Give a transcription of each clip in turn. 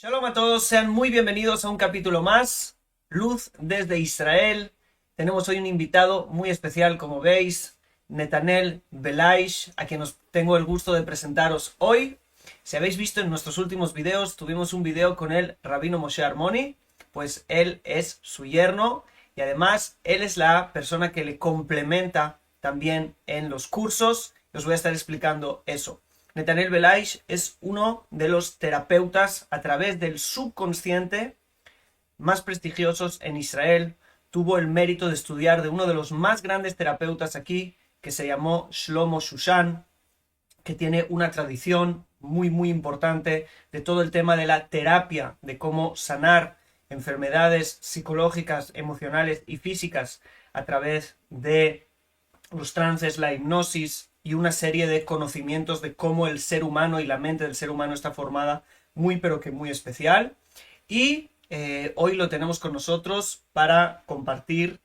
Shalom a todos, sean muy bienvenidos a un capítulo más, Luz desde Israel. Tenemos hoy un invitado muy especial, como veis, Netanel Belaish, a quien os tengo el gusto de presentaros hoy. Si habéis visto en nuestros últimos videos, tuvimos un video con el Rabino Moshe Armoni, pues él es su yerno y además él es la persona que le complementa también en los cursos. Os voy a estar explicando eso. Netanel Belaish es uno de los terapeutas a través del subconsciente más prestigiosos en Israel. Tuvo el mérito de estudiar de uno de los más grandes terapeutas aquí, que se llamó Shlomo Shushan, que tiene una tradición muy importante de todo el tema de la terapia, de cómo sanar enfermedades psicológicas, emocionales y físicas a través de los trances, la hipnosis y una serie de conocimientos de cómo el ser humano y la mente del ser humano está formada muy especial. Y hoy lo tenemos con nosotros para compartir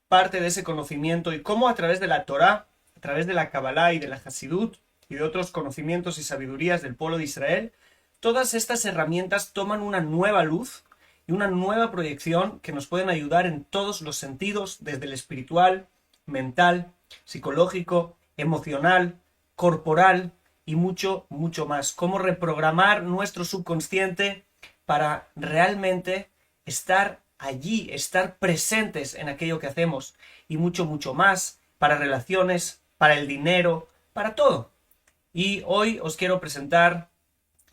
parte de ese conocimiento y cómo a través de la Torá, a través de la Kabbalah y de la Hasidut y de otros conocimientos y sabidurías del pueblo de Israel, todas estas herramientas toman una nueva luz y una nueva proyección que nos pueden ayudar en todos los sentidos, desde el espiritual, mental, psicológico, emocional, corporal y mucho más. Cómo reprogramar nuestro subconsciente para realmente estar allí, estar presentes en aquello que hacemos y mucho más para relaciones, para el dinero, para todo. Y hoy os quiero presentar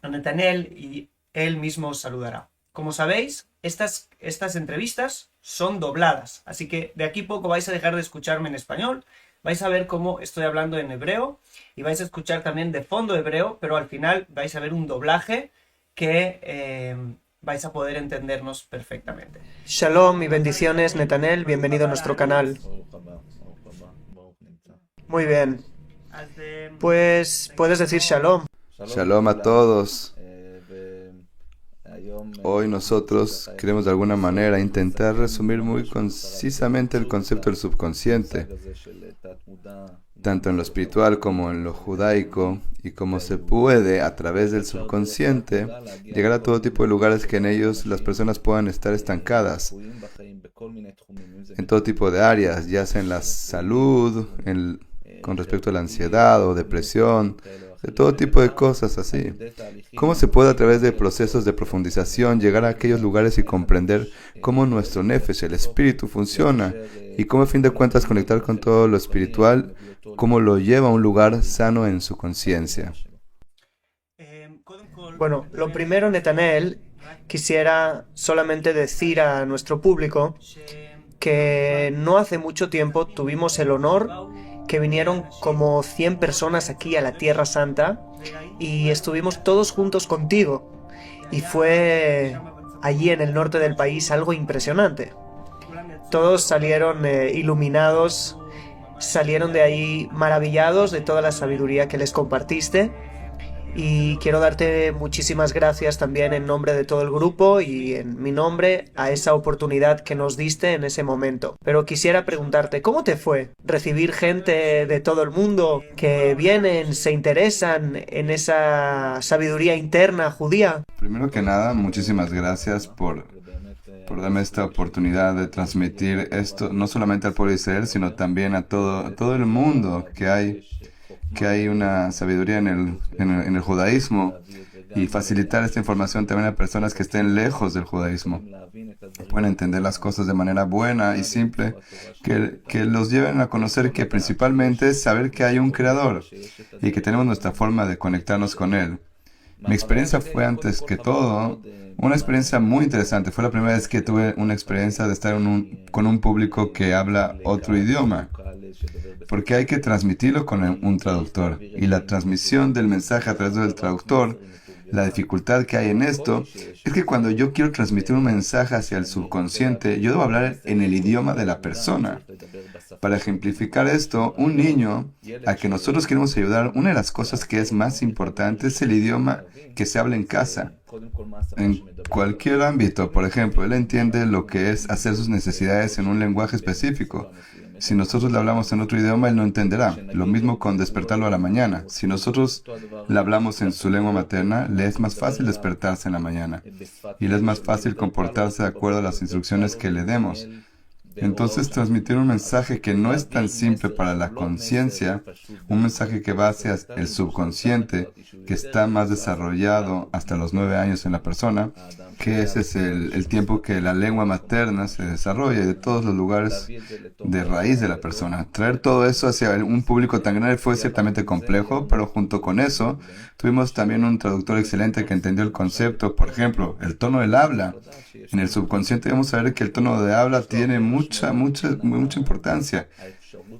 a Netanel y él mismo os saludará. Como sabéis, estas entrevistas son dobladas, así que de aquí poco vais a dejar de escucharme en español. Vais a ver cómo estoy hablando en hebreo y vais a escuchar también de fondo hebreo, pero al final vais a ver un doblaje que vais a poder entendernos perfectamente. Shalom y bendiciones, Netanel, bienvenido a nuestro canal. Muy bien, pues puedes decir shalom. Shalom a todos. Hoy nosotros queremos de alguna manera intentar resumir muy concisamente el concepto del subconsciente, tanto en lo espiritual como en lo judaico, y cómo se puede a través del subconsciente llegar a todo tipo de lugares que en ellos las personas puedan estar estancadas, en todo tipo de áreas, ya sea en la salud, con respecto a la ansiedad o depresión, de todo tipo de cosas así. ¿Cómo se puede a través de procesos de profundización llegar a aquellos lugares y comprender cómo nuestro nefesh, el espíritu, funciona y cómo a fin de cuentas conectar con todo lo espiritual, cómo lo lleva a un lugar sano en su conciencia? Bueno, lo primero, Netanel, quisiera solamente decir a nuestro público que no hace mucho tiempo tuvimos el honor que vinieron como 100 personas aquí a la Tierra Santa y estuvimos todos juntos contigo y fue allí en el norte del país algo impresionante. Todos salieron iluminados, salieron de ahí maravillados de toda la sabiduría que les compartiste. Y quiero darte muchísimas gracias también en nombre de todo el grupo y en mi nombre a esa oportunidad que nos diste en ese momento. Pero quisiera preguntarte, ¿cómo te fue recibir gente de todo el mundo que vienen, se interesan en esa sabiduría interna judía? Primero que nada, muchísimas gracias por darme esta oportunidad de transmitir esto, no solamente al pueblo de Israel, sino también a todo el mundo, que hay una sabiduría en el judaísmo, y facilitar esta información también a personas que estén lejos del judaísmo, pueden entender las cosas de manera buena y simple, que los lleven a conocer que principalmente es saber que hay un creador y que tenemos nuestra forma de conectarnos con él. Mi experiencia fue, antes que todo, una experiencia muy interesante. Fue la primera vez que tuve una experiencia de estar con un público que habla otro idioma, porque hay que transmitirlo con un traductor. Y la transmisión del mensaje a través del traductor, la dificultad que hay en esto, es que cuando yo quiero transmitir un mensaje hacia el subconsciente, yo debo hablar en el idioma de la persona. Para ejemplificar esto, un niño a que nosotros queremos ayudar, una de las cosas que es más importante es el idioma que se habla en casa. En cualquier ámbito, por ejemplo, él entiende lo que es hacer sus necesidades en un lenguaje específico. Si nosotros le hablamos en otro idioma, él no entenderá. Lo mismo con despertarlo a la mañana. Si nosotros le hablamos en su lengua materna, le es más fácil despertarse en la mañana. Y le es más fácil comportarse de acuerdo a las instrucciones que le demos. Entonces, transmitir un mensaje que no es tan simple para la conciencia, un mensaje que va hacia el subconsciente, que está más desarrollado hasta los 9 años en la persona, que ese es el tiempo que la lengua materna se desarrolla de todos los lugares de raíz de la persona. Traer todo eso hacia un público tan grande fue ciertamente complejo, pero junto con eso, tuvimos también un traductor excelente que entendió el concepto. Por ejemplo, el tono del habla. En el subconsciente vamos a ver que el tono de habla tiene mucha importancia.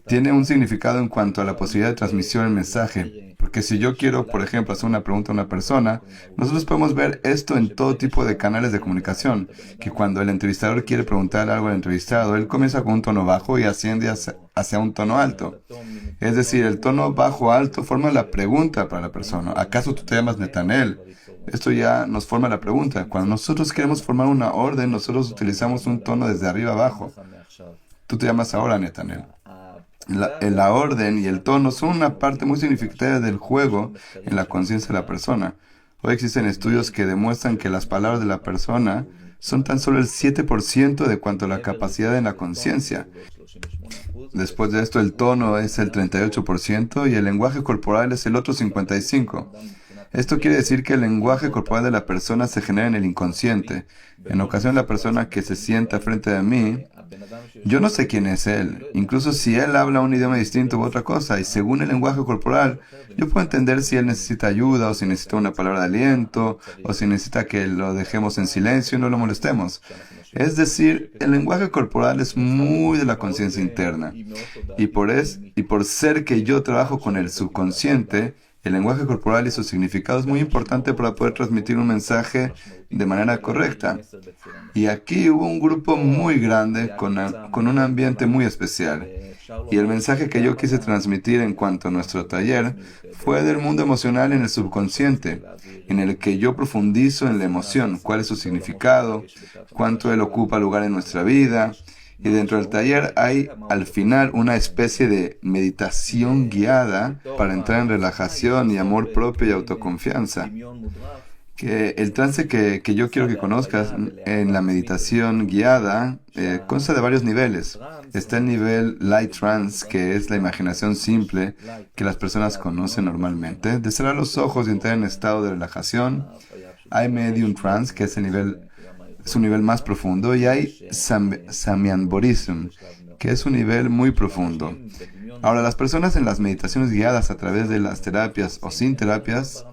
Tiene un significado en cuanto a la posibilidad de transmisión del mensaje. Porque si yo quiero, por ejemplo, hacer una pregunta a una persona, nosotros podemos ver esto en todo tipo de canales de comunicación. Que cuando el entrevistador quiere preguntar algo al entrevistado, él comienza con un tono bajo y asciende hacia un tono alto. Es decir, el tono bajo-alto forma la pregunta para la persona. ¿Acaso tú te llamas Netanel? Esto ya nos forma la pregunta. Cuando nosotros queremos formar una orden, nosotros utilizamos un tono desde arriba abajo. Tú te llamas ahora Netanel. La orden y el tono son una parte muy significativa del juego en la conciencia de la persona. Hoy existen estudios que demuestran que las palabras de la persona son tan solo el 7% de cuanto a la capacidad en la conciencia. Después de esto, el tono es el 38% y el lenguaje corporal es el otro 55%. Esto quiere decir que el lenguaje corporal de la persona se genera en el inconsciente. En ocasiones la persona que se sienta frente a mí, yo no sé quién es él, incluso si él habla un idioma distinto u otra cosa, y según el lenguaje corporal, yo puedo entender si él necesita ayuda, o si necesita una palabra de aliento, o si necesita que lo dejemos en silencio y no lo molestemos. Es decir, el lenguaje corporal es muy de la conciencia interna, y por ser que yo trabajo con el subconsciente, el lenguaje corporal y su significado es muy importante para poder transmitir un mensaje de manera correcta. Y aquí hubo un grupo muy grande con un ambiente muy especial. Y el mensaje que yo quise transmitir en cuanto a nuestro taller fue del mundo emocional en el subconsciente, en el que yo profundizo en la emoción, cuál es su significado, cuánto él ocupa lugar en nuestra vida. Y dentro del taller hay al final una especie de meditación guiada para entrar en relajación y amor propio y autoconfianza. Que el trance que yo quiero que conozcas en la meditación guiada consta de varios niveles. Está el nivel light trance, que es la imaginación simple que las personas conocen normalmente, de cerrar los ojos y entrar en estado de relajación. Hay medium trance, que es un nivel más profundo, y hay Samyamborism, que es un nivel muy profundo. Ahora, las personas en las meditaciones guiadas a través de las terapias o sin terapias,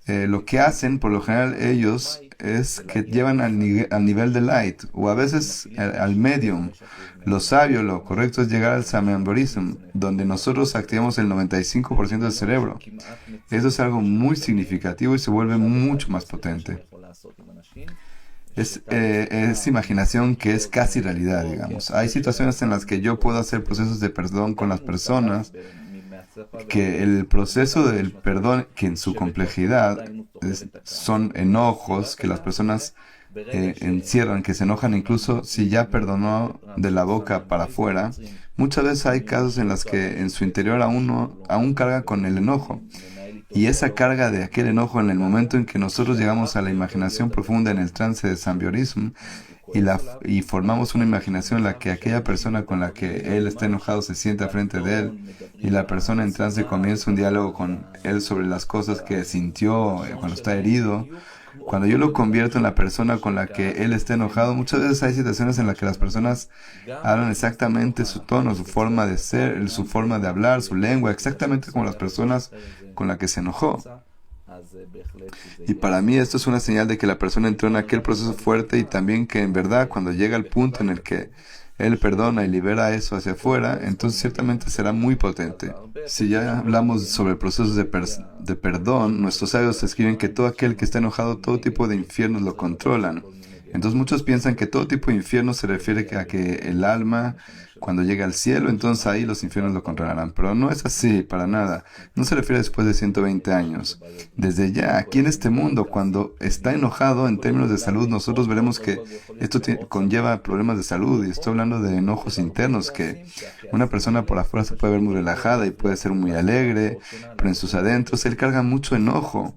lo que hacen, por lo general, ellos es que llevan al nivel de light, o a veces al medium. Lo sabio, lo correcto es llegar al Samyamborism, donde nosotros activamos el 95% del cerebro. Eso es algo muy significativo y se vuelve mucho más potente. Es imaginación que es casi realidad, digamos. Hay situaciones en las que yo puedo hacer procesos de perdón con las personas, que el proceso del perdón, que en su complejidad son enojos, que las personas encierran, que se enojan incluso si ya perdonó de la boca para afuera. Muchas veces hay casos en los que en su interior aún carga con el enojo. Y esa carga de aquel enojo en el momento en que nosotros llegamos a la imaginación profunda en el trance de Samyamborism y formamos una imaginación en la que aquella persona con la que él está enojado se sienta frente de él y la persona en trance comienza un diálogo con él sobre las cosas que sintió cuando está herido. Cuando yo lo convierto en la persona con la que él está enojado, muchas veces hay situaciones en las que las personas hablan exactamente su tono, su forma de ser, su forma de hablar, su lengua, exactamente como las personas con las que se enojó. Y para mí esto es una señal de que la persona entró en aquel proceso fuerte y también que en verdad cuando llega al punto en el que él perdona y libera eso hacia afuera, entonces ciertamente será muy potente. Si ya hablamos sobre el proceso de perdón, nuestros sabios escriben que todo aquel que está enojado, todo tipo de infiernos lo controlan. Entonces muchos piensan que todo tipo de infierno se refiere a que el alma, cuando llegue al cielo, entonces ahí los infiernos lo controlarán. Pero no es así, para nada. No se refiere después de 120 años. Desde ya, aquí en este mundo, cuando está enojado en términos de salud, nosotros veremos que esto conlleva problemas de salud. Y estoy hablando de enojos internos, que una persona por afuera se puede ver muy relajada y puede ser muy alegre, pero en sus adentros él carga mucho enojo.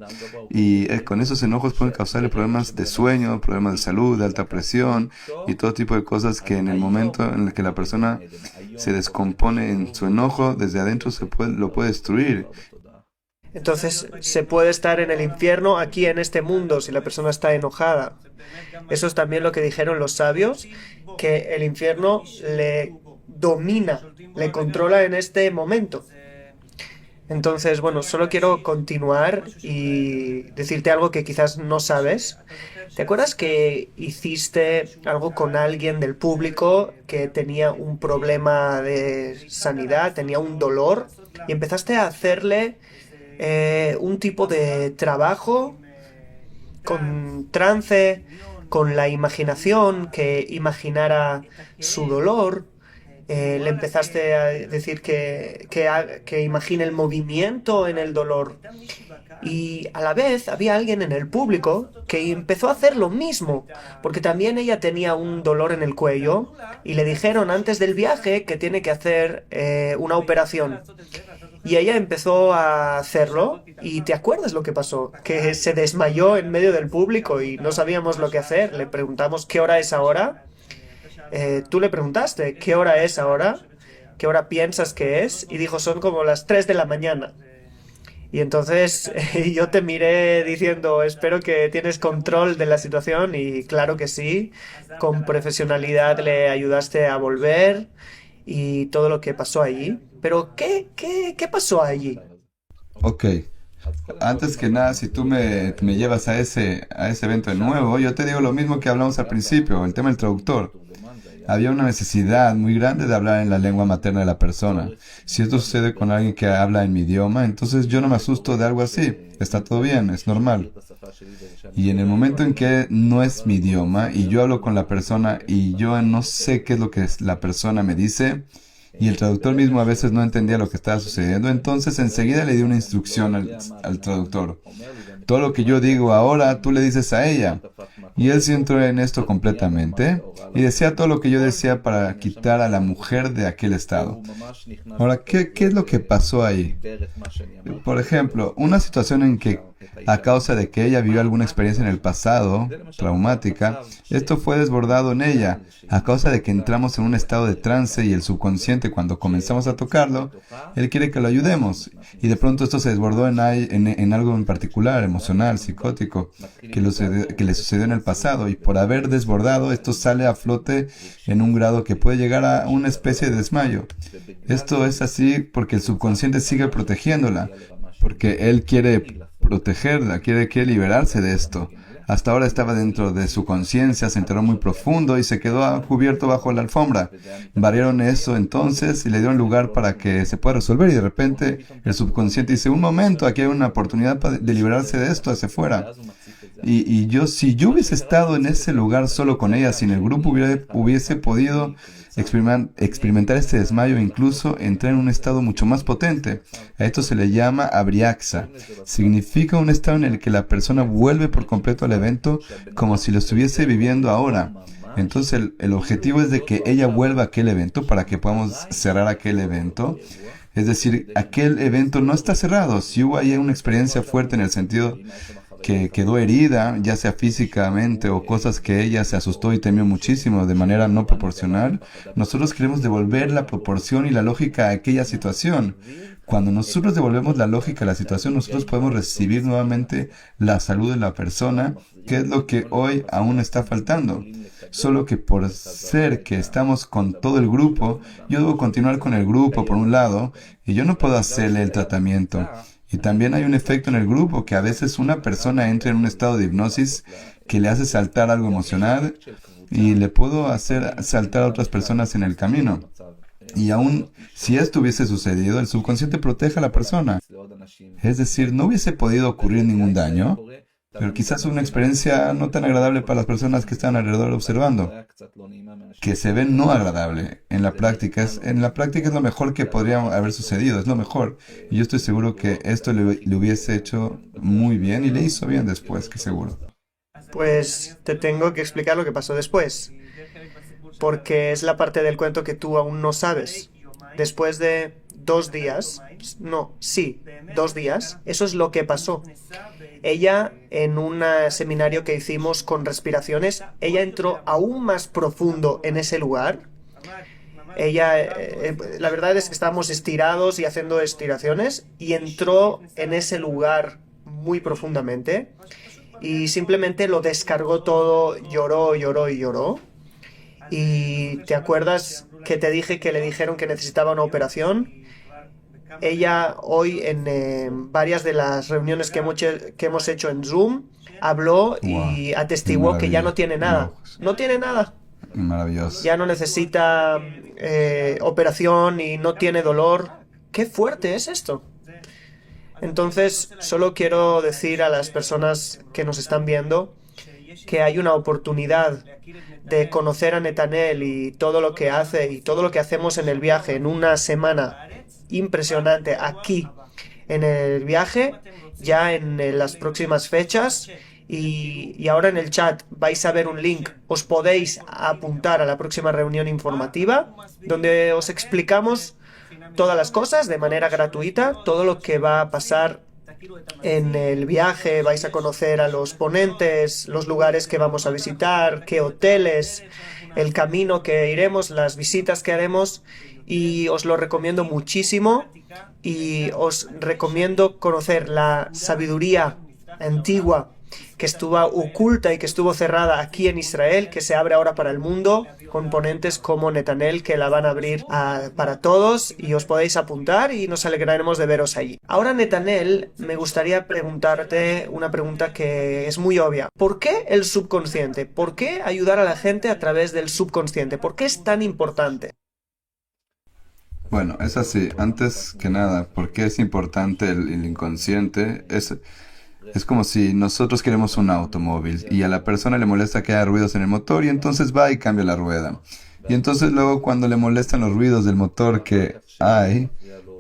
Y con esos enojos pueden causarle problemas de sueño, problemas de salud, de alta presión y todo tipo de cosas que en el momento en el que la persona se descompone en su enojo, desde adentro lo puede destruir. Entonces, se puede estar en el infierno aquí en este mundo si la persona está enojada. Eso es también lo que dijeron los sabios, que el infierno le domina, le controla en este momento. Entonces, bueno, solo quiero continuar y decirte algo que quizás no sabes. ¿Te acuerdas que hiciste algo con alguien del público que tenía un problema de sanidad, tenía un dolor, y empezaste a hacerle un tipo de trabajo con trance, con la imaginación, que imaginara su dolor? Le empezaste a decir que imagine el movimiento en el dolor. Y a la vez había alguien en el público que empezó a hacer lo mismo, porque también ella tenía un dolor en el cuello y le dijeron antes del viaje que tiene que hacer una operación. Y ella empezó a hacerlo y ¿te acuerdas lo que pasó? Que se desmayó en medio del público y no sabíamos lo que hacer. Le preguntamos ¿qué hora es ahora? Tú le preguntaste ¿qué hora es ahora? ¿Qué hora piensas que es? Y dijo son como las 3 de la mañana. Y entonces yo te miré diciendo, espero que tienes control de la situación, y claro que sí, con profesionalidad le ayudaste a volver y todo lo que pasó allí. Pero ¿qué pasó allí? Ok. Antes que nada, si tú me llevas a ese evento de nuevo, yo te digo lo mismo que hablamos al principio, el tema del traductor. Había una necesidad muy grande de hablar en la lengua materna de la persona. Si esto sucede con alguien que habla en mi idioma, entonces yo no me asusto de algo así. Está todo bien, es normal. Y en el momento en que no es mi idioma y yo hablo con la persona y yo no sé qué es lo que la persona me dice, y el traductor mismo a veces no entendía lo que estaba sucediendo, entonces enseguida le di una instrucción al traductor. Todo lo que yo digo ahora, tú le dices a ella. Y él se entró en esto completamente y decía todo lo que yo decía para quitar a la mujer de aquel estado. Ahora, ¿qué es lo que pasó ahí? Por ejemplo, una situación en que a causa de que ella vivió alguna experiencia en el pasado, traumática, esto fue desbordado en ella, a causa de que entramos en un estado de trance y el subconsciente, cuando comenzamos a tocarlo, él quiere que lo ayudemos. Y de pronto esto se desbordó en algo en particular, emocional, psicótico, que le sucedió en el pasado. Y por haber desbordado, esto sale a flote en un grado que puede llegar a una especie de desmayo. Esto es así porque el subconsciente sigue protegiéndola, porque él quiere protegerla, quiere liberarse de esto. Hasta ahora estaba dentro de su conciencia, se enterró muy profundo y se quedó cubierto bajo la alfombra. Barrieron eso entonces y le dieron lugar para que se pueda resolver, y de repente el subconsciente dice, un momento, aquí hay una oportunidad de liberarse de esto hacia afuera. Y si yo hubiese estado en ese lugar solo con ella, sin el grupo, hubiese podido experimentar este desmayo e incluso entrar en un estado mucho más potente. A esto se le llama abriaxa. Significa un estado en el que la persona vuelve por completo al evento como si lo estuviese viviendo ahora. Entonces el objetivo es de que ella vuelva a aquel evento para que podamos cerrar aquel evento. Es decir, aquel evento no está cerrado. Si hubo ahí una experiencia fuerte en el sentido que quedó herida, ya sea físicamente o cosas que ella se asustó y temió muchísimo de manera no proporcional, nosotros queremos devolver la proporción y la lógica a aquella situación. Cuando nosotros devolvemos la lógica a la situación, nosotros podemos recibir nuevamente la salud de la persona, que es lo que hoy aún está faltando. Solo que por ser que estamos con todo el grupo, yo debo continuar con el grupo por un lado, y yo no puedo hacerle el tratamiento. Y también hay un efecto en el grupo, que a veces una persona entra en un estado de hipnosis que le hace saltar algo emocional y le puedo hacer saltar a otras personas en el camino. Y aún si esto hubiese sucedido, el subconsciente protege a la persona. Es decir, no hubiese podido ocurrir ningún daño, pero quizás una experiencia no tan agradable para las personas que están alrededor observando, que se ve no agradable. En la práctica es lo mejor que podría haber sucedido, es lo mejor. Y yo estoy seguro que esto le hubiese hecho muy bien y le hizo bien después, que seguro. Pues te tengo que explicar lo que pasó después, porque es la parte del cuento que tú aún no sabes. Después de 2 días, no, sí, 2 días, eso es lo que pasó. Ella, en un seminario que hicimos con respiraciones, ella entró aún más profundo en ese lugar. Ella, la verdad es que estábamos estirados y haciendo estiraciones y entró en ese lugar muy profundamente y simplemente lo descargó todo, lloró, lloró y lloró. ¿Y te acuerdas que te dije que le dijeron que necesitaba una operación? Ella hoy en varias de las reuniones que hemos hecho en Zoom habló Wow, y qué atestiguó que ya no maravilla. tiene nada. Wow, No tiene nada. maravilloso. Ya no necesita operación y no tiene dolor. ¡Qué fuerte es esto! Entonces, solo quiero decir a las personas que nos están viendo que hay una oportunidad de conocer a Netanel y todo lo que hace y todo lo que hacemos en el viaje en una semana impresionante aquí en el viaje, ya en las próximas fechas. Y ahora en el chat vais a ver un link, os podéis apuntar a la próxima reunión informativa donde os explicamos todas las cosas de manera gratuita, todo lo que va a pasar en el viaje, vais a conocer a los ponentes, los lugares que vamos a visitar, qué hoteles, el camino que iremos, las visitas que haremos y os lo recomiendo muchísimo y os recomiendo conocer la sabiduría antigua que estuvo oculta y que estuvo cerrada aquí en Israel, que se abre ahora para el mundo, con ponentes como Netanel que la van a abrir para todos y os podéis apuntar y nos alegraremos de veros allí. Ahora, Netanel, me gustaría preguntarte una pregunta que es muy obvia. ¿Por qué el subconsciente? ¿Por qué ayudar a la gente a través del subconsciente? ¿Por qué es tan importante? Bueno, es así. Antes que nada, ¿por qué es importante el inconsciente? Es como si nosotros queremos un automóvil y a la persona le molesta que haya ruidos en el motor y entonces va y cambia la rueda. Y entonces luego cuando le molestan los ruidos del motor que hay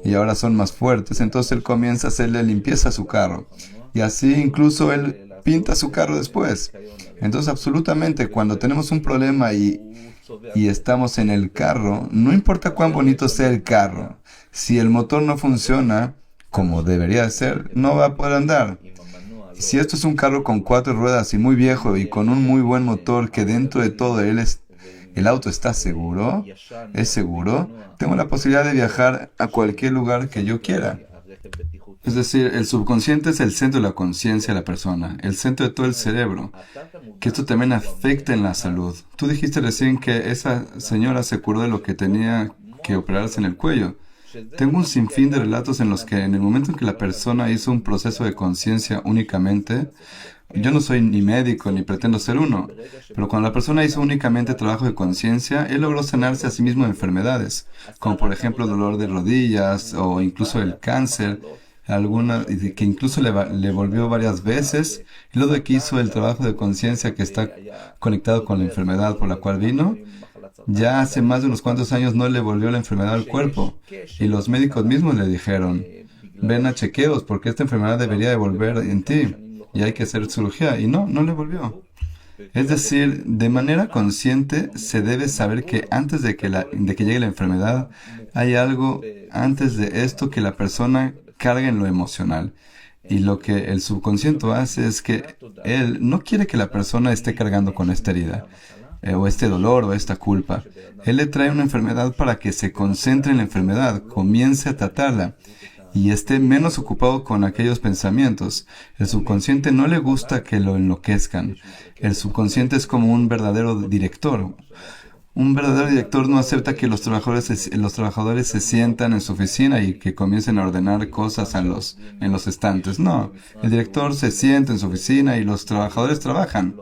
y ahora son más fuertes, entonces él comienza a hacerle limpieza a su carro. Y así incluso él pinta su carro después. Entonces absolutamente cuando tenemos un problema y estamos en el carro, no importa cuán bonito sea el carro, si el motor no funciona como debería ser, no va a poder andar. Si esto es un carro con 4 ruedas y muy viejo y con un muy buen motor que dentro de todo el auto está seguro, es seguro, tengo la posibilidad de viajar a cualquier lugar que yo quiera. Es decir, el subconsciente es el centro de la conciencia de la persona, el centro de todo el cerebro, que esto también afecta en la salud. Tú dijiste recién que esa señora se curó de lo que tenía que operarse en el cuello. Tengo un sinfín de relatos en los que en el momento en que la persona hizo un proceso de conciencia únicamente, yo no soy ni médico ni pretendo ser uno, pero cuando la persona hizo únicamente trabajo de conciencia, él logró sanarse a sí mismo de enfermedades, como por ejemplo el dolor de rodillas o incluso el cáncer, que incluso le volvió varias veces, y luego de que hizo el trabajo de conciencia que está conectado con la enfermedad por la cual vino, ya hace más de unos cuantos años no le volvió la enfermedad al cuerpo. Y los médicos mismos le dijeron, ven a chequeos porque esta enfermedad debería de volver en ti y hay que hacer cirugía. Y no le volvió. Es decir, de manera consciente se debe saber que antes de que llegue la enfermedad, hay algo antes de esto que la persona carga en lo emocional. Y lo que el subconsciente hace es que él no quiere que la persona esté cargando con esta herida. O este dolor o esta culpa. Él le trae una enfermedad para que se concentre en la enfermedad, comience a tratarla y esté menos ocupado con aquellos pensamientos. El subconsciente no le gusta que lo enloquezcan. El subconsciente es como un verdadero director. Un verdadero director no acepta que los trabajadores se sientan en su oficina y que comiencen a ordenar cosas en los estantes. No, el director se sienta en su oficina y los trabajadores trabajan.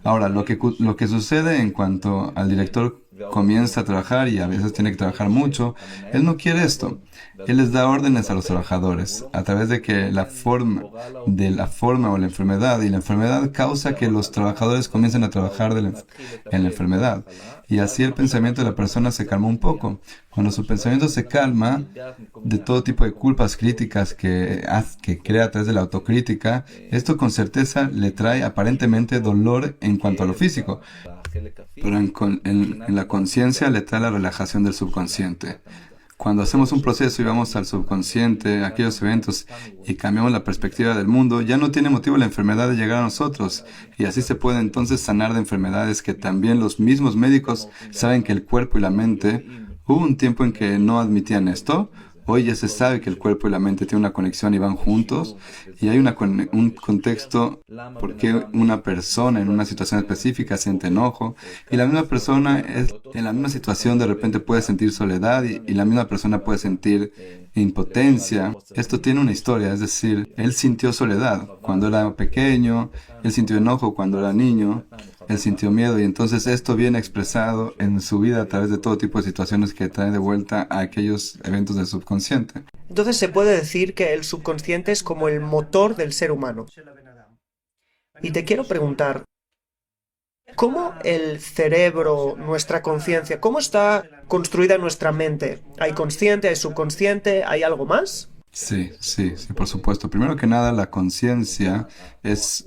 Ahora, lo que sucede en cuanto al director comienza a trabajar y a veces tiene que trabajar mucho, él no quiere esto. Él les da órdenes a los trabajadores a través de que la forma o la enfermedad, y la enfermedad causa que los trabajadores comiencen a trabajar en la enfermedad. Y así el pensamiento de la persona se calma un poco. Cuando su pensamiento se calma de todo tipo de culpas, críticas que crea a través de la autocrítica, esto con certeza le trae aparentemente dolor en cuanto a lo físico. Pero en la conciencia le trae la relajación del subconsciente. Cuando hacemos un proceso y vamos al subconsciente, a aquellos eventos, y cambiamos la perspectiva del mundo, ya no tiene motivo la enfermedad de llegar a nosotros. Y así se puede entonces sanar de enfermedades que también los mismos médicos saben que el cuerpo y la mente, hubo un tiempo en que no admitían esto. Hoy ya se sabe que el cuerpo y la mente tienen una conexión y van juntos, y hay un contexto por qué una persona en una situación específica siente enojo, y la misma persona en la misma situación de repente puede sentir soledad, y la misma persona puede sentir impotencia. Esto tiene una historia, es decir, él sintió soledad cuando era pequeño, él sintió enojo cuando era niño, él sintió miedo, y entonces esto viene expresado en su vida a través de todo tipo de situaciones que trae de vuelta a aquellos eventos del subconsciente. Entonces se puede decir que el subconsciente es como el motor del ser humano. Y te quiero preguntar, ¿cómo el cerebro, nuestra conciencia, cómo está construida nuestra mente? ¿Hay consciente, hay subconsciente, hay algo más? Sí, por supuesto. Primero que nada, la conciencia es...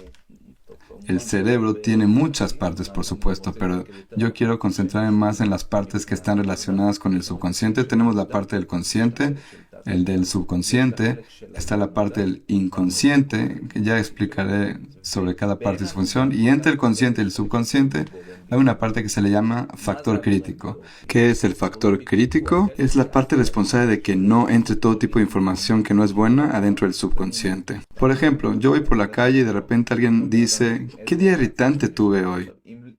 El cerebro tiene muchas partes, por supuesto, pero yo quiero concentrarme más en las partes que están relacionadas con el subconsciente. Tenemos la parte del consciente, el del subconsciente, está la parte del inconsciente, que ya explicaré sobre cada parte y su función, y entre el consciente y el subconsciente hay una parte que se le llama factor crítico. ¿Qué es el factor crítico? Es la parte responsable de que no entre todo tipo de información que no es buena adentro del subconsciente. Por ejemplo, yo voy por la calle y de repente alguien dice, ¿qué día irritante tuve hoy?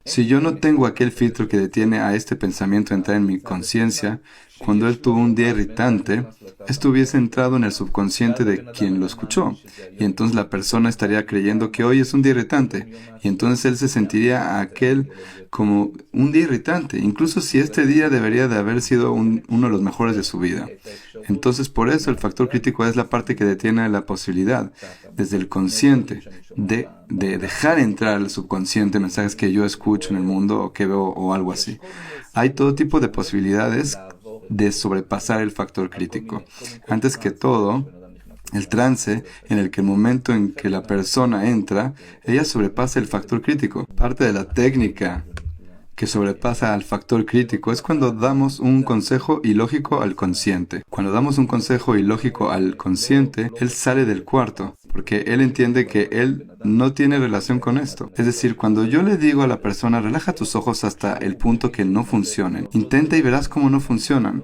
Si yo no tengo aquel filtro que detiene a este pensamiento entrar en mi conciencia, cuando él tuvo un día irritante, esto hubiese entrado en el subconsciente de quien lo escuchó. Y entonces la persona estaría creyendo que hoy es un día irritante. Y entonces él se sentiría a aquel como un día irritante, incluso si este día debería de haber sido uno de los mejores de su vida. Entonces por eso el factor crítico es la parte que detiene la posibilidad, desde el consciente, de dejar entrar al subconsciente mensajes que yo escucho en el mundo o que veo o algo así. Hay todo tipo de posibilidades de sobrepasar el factor crítico. Antes que todo, el trance en el que el momento en que la persona entra, ella sobrepasa el factor crítico. Parte de la técnica que sobrepasa al factor crítico es cuando damos un consejo ilógico al consciente. Cuando damos un consejo ilógico al consciente, él sale del cuarto, porque él entiende que él no tiene relación con esto. Es decir, cuando yo le digo a la persona, relaja tus ojos hasta el punto que no funcionen, intenta y verás cómo no funcionan.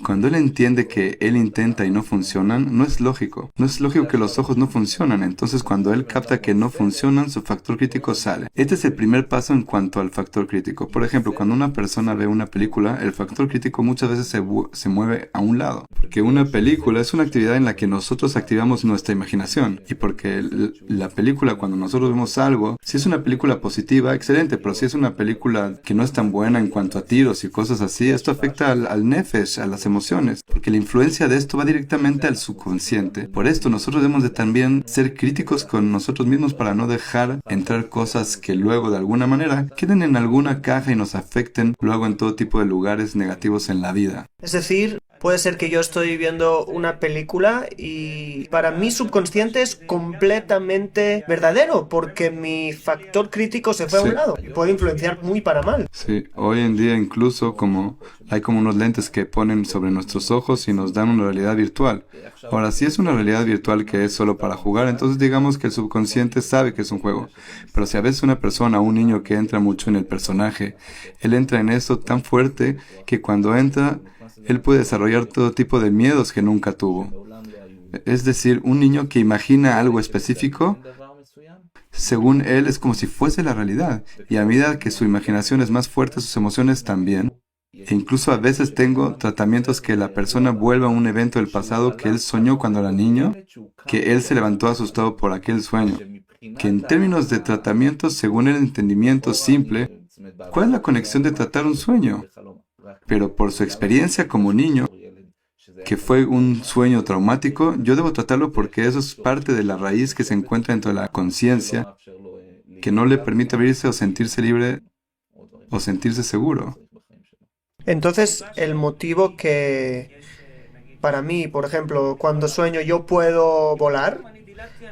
Cuando él entiende que él intenta y no funcionan, no es lógico. No es lógico que los ojos no funcionan. Entonces, cuando él capta que no funcionan, su factor crítico sale. Este es el primer paso en cuanto al factor crítico. Por ejemplo, cuando una persona ve una película, el factor crítico muchas veces se mueve a un lado. Porque una película es una actividad en la que nosotros activamos nuestra imaginación. Y porque la película, cuando nosotros vemos algo, si es una película positiva, excelente. Pero si es una película que no es tan buena en cuanto a tiros y cosas así, esto afecta al nefesh, a las emociones, porque la influencia de esto va directamente al subconsciente. Por esto nosotros debemos de también ser críticos con nosotros mismos para no dejar entrar cosas que luego de alguna manera queden en alguna caja y nos afecten luego en todo tipo de lugares negativos en la vida. Es decir, puede ser que yo estoy viendo una película y para mí subconsciente es completamente verdadero porque mi factor crítico se fue a un lado y puede influenciar muy para mal. Sí, hoy en día incluso hay como unos lentes que ponen sobre nuestros ojos y nos dan una realidad virtual. Ahora, si es una realidad virtual que es solo para jugar, entonces digamos que el subconsciente sabe que es un juego. Pero si a veces una persona, un niño que entra mucho en el personaje, él entra en eso tan fuerte que cuando entra, él puede desarrollar todo tipo de miedos que nunca tuvo. Es decir, un niño que imagina algo específico, según él, es como si fuese la realidad. Y a medida que su imaginación es más fuerte, sus emociones también. E incluso a veces tengo tratamientos que la persona vuelva a un evento del pasado que él soñó cuando era niño, que él se levantó asustado por aquel sueño. Que en términos de tratamientos, según el entendimiento simple, ¿Cuál es la conexión de tratar un sueño? Pero por su experiencia como niño, que fue un sueño traumático, yo debo tratarlo porque eso es parte de la raíz que se encuentra dentro de la conciencia, que no le permite abrirse o sentirse libre o sentirse seguro. Entonces, el motivo que para mí, por ejemplo, cuando sueño yo puedo volar,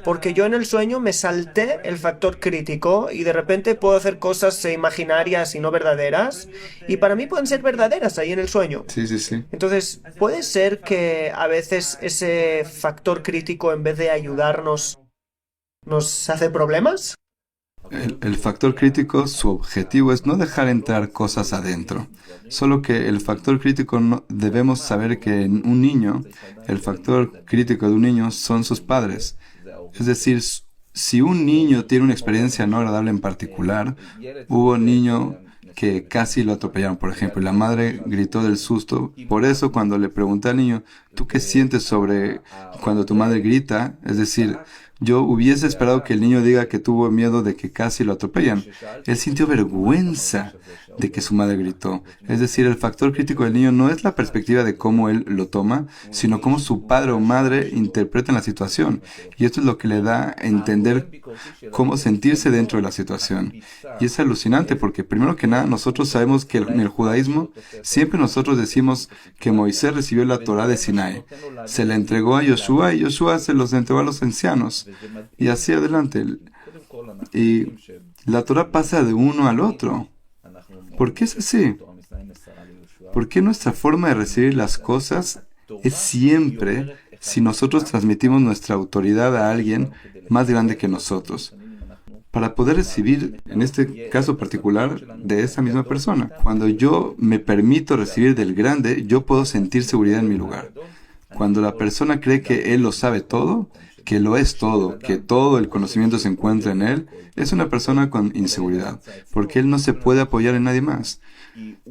porque yo en el sueño me salté el factor crítico y de repente puedo hacer cosas imaginarias y no verdaderas, y para mí pueden ser verdaderas ahí en el sueño. Sí, sí, sí. Entonces, ¿puede ser que a veces ese factor crítico, en vez de ayudarnos, nos hace problemas? El factor crítico, su objetivo es no dejar entrar cosas adentro. Solo que el factor crítico, debemos saber que en un niño, el factor crítico de un niño son sus padres. Es decir, si un niño tiene una experiencia no agradable en particular, hubo un niño que casi lo atropellaron, por ejemplo, y la madre gritó del susto. Por eso, cuando le pregunté al niño, ¿tú qué sientes sobre cuando tu madre grita? Es decir, yo hubiese esperado que el niño diga que tuvo miedo de que casi lo atropellan. Él sintió vergüenza de que su madre gritó. Es decir, el factor crítico del niño no es la perspectiva de cómo él lo toma, sino cómo su padre o madre interpretan la situación. Y esto es lo que le da a entender cómo sentirse dentro de la situación. Y es alucinante porque, primero que nada, nosotros sabemos que en el judaísmo siempre nosotros decimos que Moisés recibió la Torá de Sinai. Se la entregó a Yoshua y Yoshua se los entregó a los ancianos. Y así adelante. Y la Torá pasa de uno al otro. ¿Por qué es así? ¿Por qué nuestra forma de recibir las cosas es siempre si nosotros transmitimos nuestra autoridad a alguien más grande que nosotros? Para poder recibir, en este caso particular, de esa misma persona. Cuando yo me permito recibir del grande, yo puedo sentir seguridad en mi lugar. Cuando la persona cree que él lo sabe todo, que lo es todo, que todo el conocimiento se encuentra en él, es una persona con inseguridad, porque él no se puede apoyar en nadie más.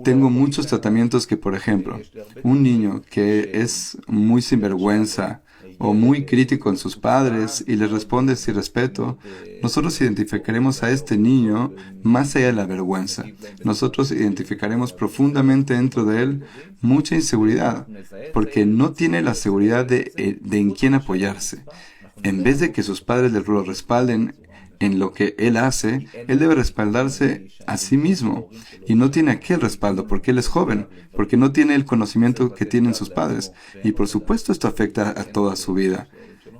Tengo muchos tratamientos que, por ejemplo, un niño que es muy sinvergüenza o muy crítico con sus padres y les responde sin respeto, nosotros identificaremos a este niño más allá de la vergüenza. Nosotros identificaremos profundamente dentro de él mucha inseguridad, porque no tiene la seguridad de en quién apoyarse. En vez de que sus padres lo respalden en lo que él hace, él debe respaldarse a sí mismo. Y no tiene aquel respaldo porque él es joven, porque no tiene el conocimiento que tienen sus padres. Y por supuesto esto afecta a toda su vida.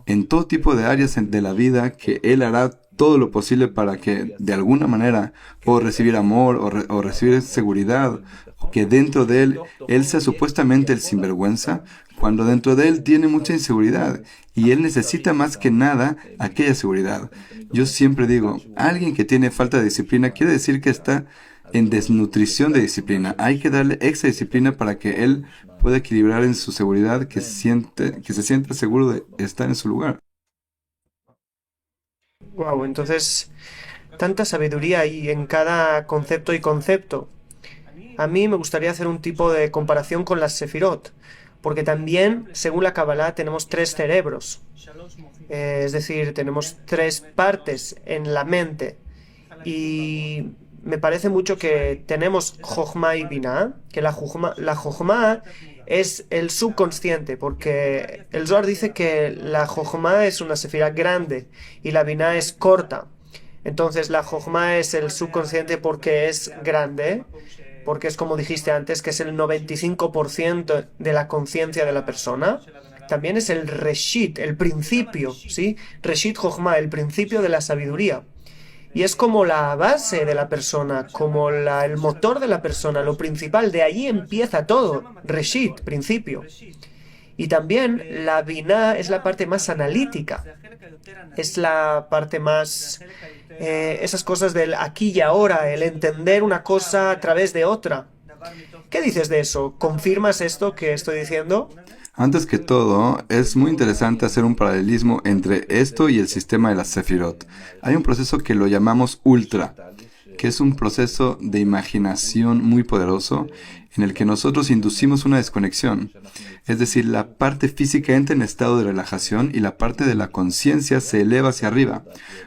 En todo tipo de áreas de la vida que él hará todo lo posible para que de alguna manera o recibir amor o recibir seguridad, o que dentro de él sea supuestamente el sinvergüenza, cuando dentro de él tiene mucha inseguridad y él necesita más que nada aquella seguridad. Yo siempre digo, alguien que tiene falta de disciplina quiere decir que está en desnutrición de disciplina. Hay que darle extra disciplina para que él pueda equilibrar en su seguridad, que se sienta seguro de estar en su lugar. Wow, entonces, tanta sabiduría ahí en cada concepto y concepto. A mí me gustaría hacer un tipo de comparación con las sefirot, porque también, según la Kabbalah, tenemos 3 cerebros. Es decir, tenemos 3 partes en la mente. Y me parece mucho que tenemos Jochma y Binah, que la Jochma es el subconsciente, porque el Zohar dice que la Jochma es una sefira grande y la Binah es corta. Entonces la Jochma es el subconsciente porque es grande, porque es como dijiste antes, que es el 95% de la conciencia de la persona. También es el Reshit, el principio, ¿sí? Reshit Jochma, el principio de la sabiduría. Y es como la base de la persona, como el motor de la persona, lo principal. De allí empieza todo. Reshit, principio. Y también la Binah es la parte más analítica. Es la parte más... esas cosas del aquí y ahora, el entender una cosa a través de otra. ¿Qué dices de eso? ¿Confirmas esto que estoy diciendo? Antes que todo, es muy interesante hacer un paralelismo entre esto y el sistema de las Sefirot. Hay un proceso que lo llamamos ultra. que es un proceso de imaginación muy poderoso en el que nosotros inducimos una desconexión. Es decir, la parte física entra en estado de relajación y la parte de la conciencia se eleva hacia arriba,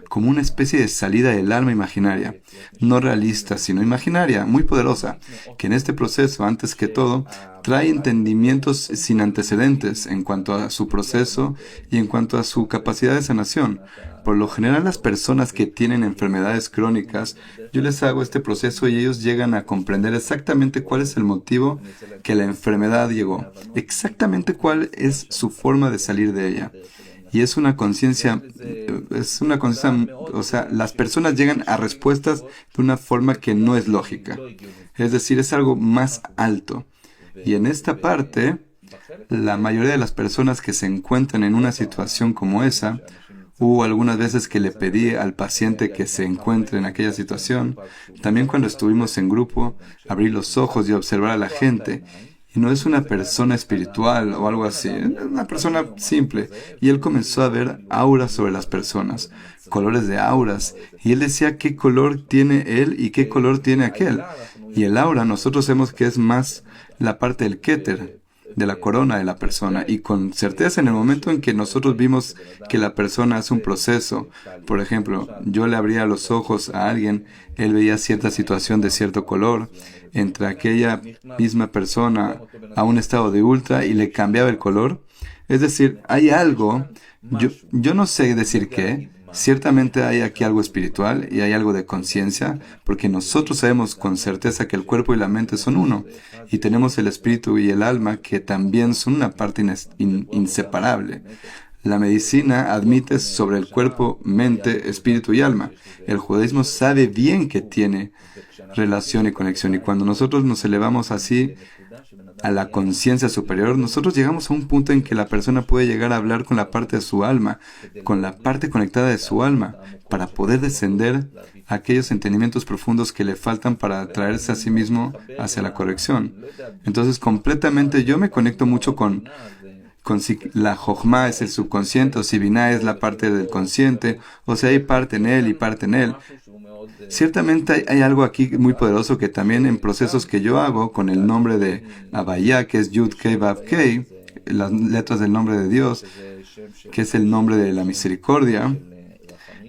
como una especie de salida del alma imaginaria, no realista, sino imaginaria, muy poderosa, que en este proceso, antes que todo, trae entendimientos sin antecedentes en cuanto a su proceso y en cuanto a su capacidad de sanación. Por lo general, las personas que tienen enfermedades crónicas, yo les hago este proceso y ellos llegan a comprender exactamente cuál es el motivo que la enfermedad llegó, exactamente cuál es su forma de salir de ella. Y es una conciencia, o sea, las personas llegan a respuestas de una forma que no es lógica. Es decir, es algo más alto. Y en esta parte, la mayoría de las personas que se encuentran en una situación como esa, hubo algunas veces que le pedí al paciente que se encuentre en aquella situación, también cuando estuvimos en grupo, abrir los ojos y observar a la gente. Y no es una persona espiritual o algo así, es una persona simple. Y él comenzó a ver auras sobre las personas, colores de auras. Y él decía qué color tiene él y qué color tiene aquel. Y el aura nosotros sabemos que es más la parte del Keter, de la corona de la persona. Y con certeza en el momento en que nosotros vimos que la persona hace un proceso, por ejemplo, yo le abría los ojos a alguien, él veía cierta situación de cierto color, entre aquella misma persona a un estado de ultra y le cambiaba el color. Es decir, hay algo, yo no sé decir qué, ciertamente hay aquí algo espiritual y hay algo de conciencia, porque nosotros sabemos con certeza que el cuerpo y la mente son uno, y tenemos el espíritu y el alma que también son una parte inseparable. La medicina admite sobre el cuerpo, mente, espíritu y alma. El judaísmo sabe bien que tiene relación y conexión, y cuando nosotros nos elevamos así a la conciencia superior, nosotros llegamos a un punto en que la persona puede llegar a hablar con la parte de su alma, con la parte conectada de su alma, para poder descender a aquellos entendimientos profundos que le faltan para traerse a sí mismo hacia la corrección. Entonces, completamente yo me conecto mucho con si la Jochma es el subconsciente o si Binah es la parte del consciente, o si hay parte en él y parte en él. Ciertamente hay algo aquí muy poderoso que también en procesos que yo hago con el nombre de Abaya, que es Yud Kei Vav Kei, las letras del nombre de Dios, que es el nombre de la misericordia.